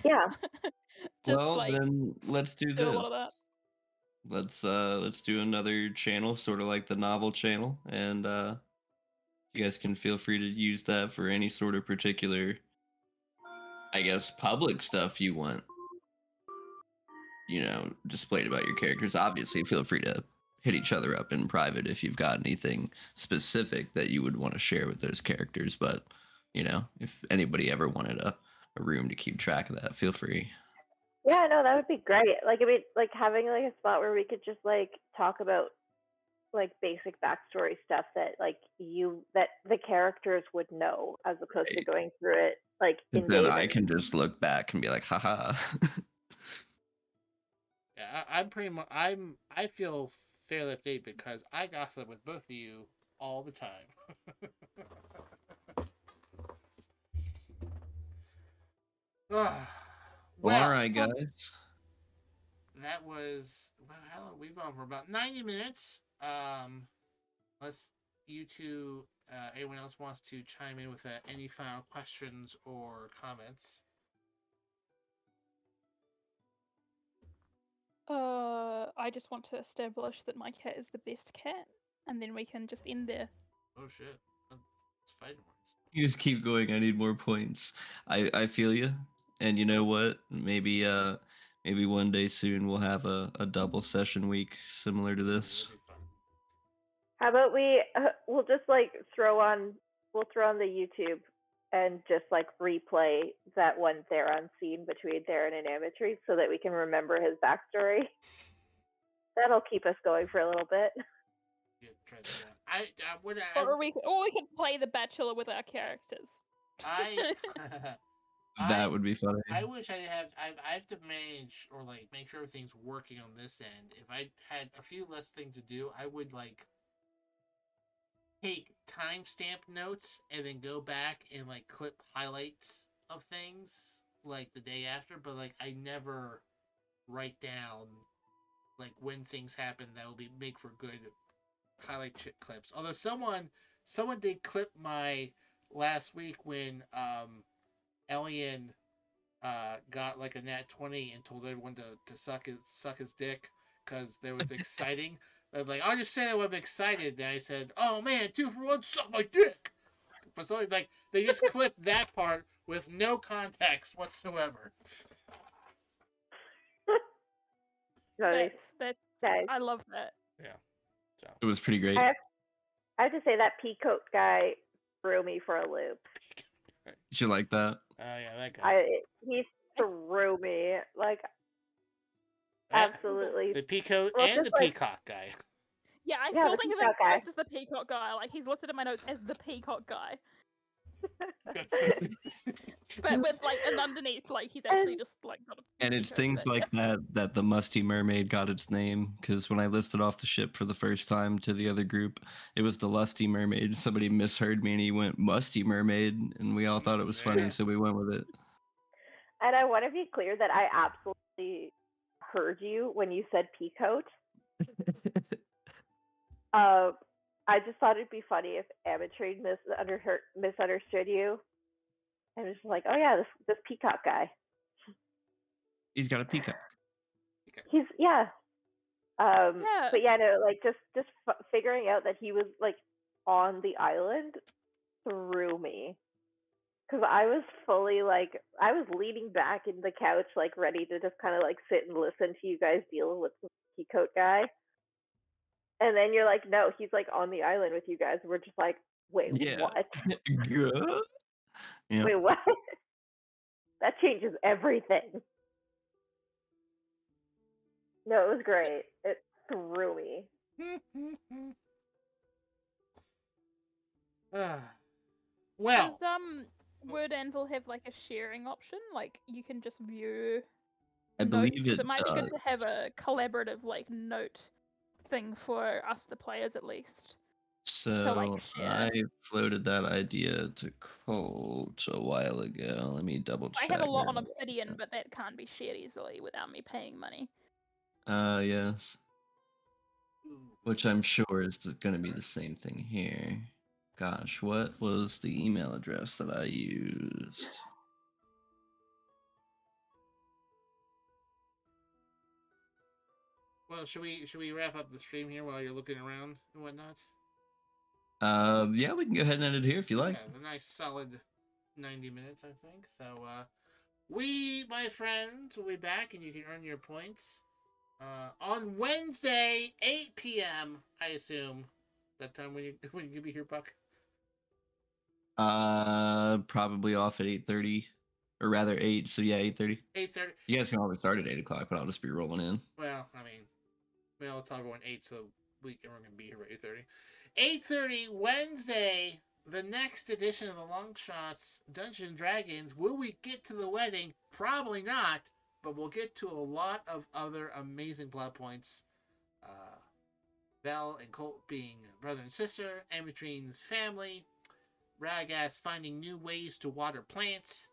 Yeah. Just Well, like then let's do do a lot this. of that. Let's do another channel, sort of like the novel channel, and you guys can feel free to use that for any sort of particular, I guess, public stuff you want. Displayed about your characters. Obviously, feel free to hit each other up in private if you've got anything specific that you would want to share with those characters. But, if anybody ever wanted a room to keep track of that, feel free. Yeah, no, that would be great. Like, I mean, like having like a spot where we could just like talk about like basic backstory stuff that that the characters would know, as opposed to going through it like in Then days. I can just look back and be like, haha. Yeah, I'm pretty much. I feel fairly updated because I gossip with both of you all the time. Well, All right, guys. that was we've gone for about 90 minutes. Unless you two, anyone else wants to chime in with any final questions or comments. I just want to establish that my cat is the best cat, and then we can just end there. Oh shit! It's fighting words. You just keep going. I need more points. I feel you. And you know what? Maybe one day soon we'll have a double session week similar to this. How about we'll just like throw on the YouTube and just like replay that one Theron scene between Theron and Amatrine so that we can remember his backstory. That'll keep us going for a little bit. Yeah, try that. Or we could play The Bachelor with our characters. That would be funny. I wish I have to manage or like make sure everything's working on this end. If I had a few less things to do, I would like take timestamp notes and then go back and like clip highlights of things like the day after, but like I never write down like when things happen that will make for good highlight clips. Although someone did clip my last week when Elian got like a nat 20 and told everyone to suck his dick because there was exciting. They're like, I'll just say that I'm excited. And I said, oh man, 2-for-1, suck my dick. But so like they just clipped that part with no context whatsoever. Nice. That's Nice. I love that. Yeah. So It was pretty great. I have to say that peacoat guy threw me for a loop. Did you like that? yeah, that guy. He threw me like That- absolutely. The peacoat Well, and just the like- peacock guy. Yeah, I Yeah, still the think of him peacock guy. just as the peacock guy. Like he's listed in my notes as the peacock guy, but with like and underneath, like he's actually just like got a. And it's peacoat things thing. like that the Musty Mermaid got its name, because when I listed off the ship for the first time to the other group, it was the Lusty Mermaid. Somebody misheard me and he went Musty Mermaid, and we all thought it was funny, Yeah. so we went with it. And I want to be clear that I absolutely heard you when you said peacoat. I just thought it'd be funny if Amatrine misunderstood you, and was just like, "Oh yeah, this peacock guy. He's got a peacock. He's yeah." Yeah. But yeah, no, like just figuring out that he was like on the island threw me, because I was fully like I was leaning back in the couch, like ready to just kind of like sit and listen to you guys deal with the peacoat guy. And then you're like, no, he's like on the island with you guys. We're just like, wait, Yeah. what? Yeah. Wait, what? That changes everything. No, it was great. It threw me. Well, Does Word Anvil have like a sharing option? Like you can just view I notes? believe 'Cause it it might be good does. to have a collaborative like note thing for us, the players, at least. So share. I floated that idea to Colt a while ago. Let me double I check. have a lot on Obsidian, but that can't be shared easily without me paying money. Yes. Which I'm sure is going to be the same thing here. Gosh, what was the email address that I used? well, should we wrap up the stream here while you're looking around and whatnot? Yeah, we can go ahead and end it here if you like. Yeah, a nice solid 90 minutes, I think. So, we, my friends, will be back, and you can earn your points on Wednesday, 8 p.m. I assume that time when you be here, Buck. Probably off at 8:30, or rather 8. So yeah, 8:30. 8:30. You guys can always start at 8 o'clock, but I'll just be rolling in. Well, I mean, I'll tell everyone 8, so we're gonna be here by 8:30. 8:30 Wednesday, the next edition of the Longshots Dungeons and Dragons. Will we get to the wedding? Probably not, but we'll get to a lot of other amazing plot points. Vel and Colt being brother and sister, Amatrine's family, Ragass finding new ways to water plants,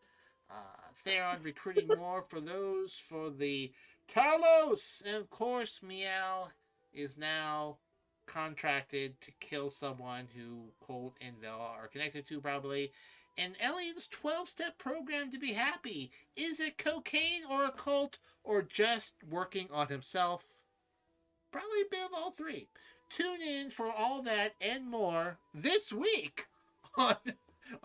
Theron recruiting more for the Talos, and of course Meow is now contracted to kill someone who Colt and Vel are connected to, probably. And Elliot's 12-step program to be happy. Is it cocaine or a cult, or just working on himself? Probably a bit of all three. Tune in for all that and more this week on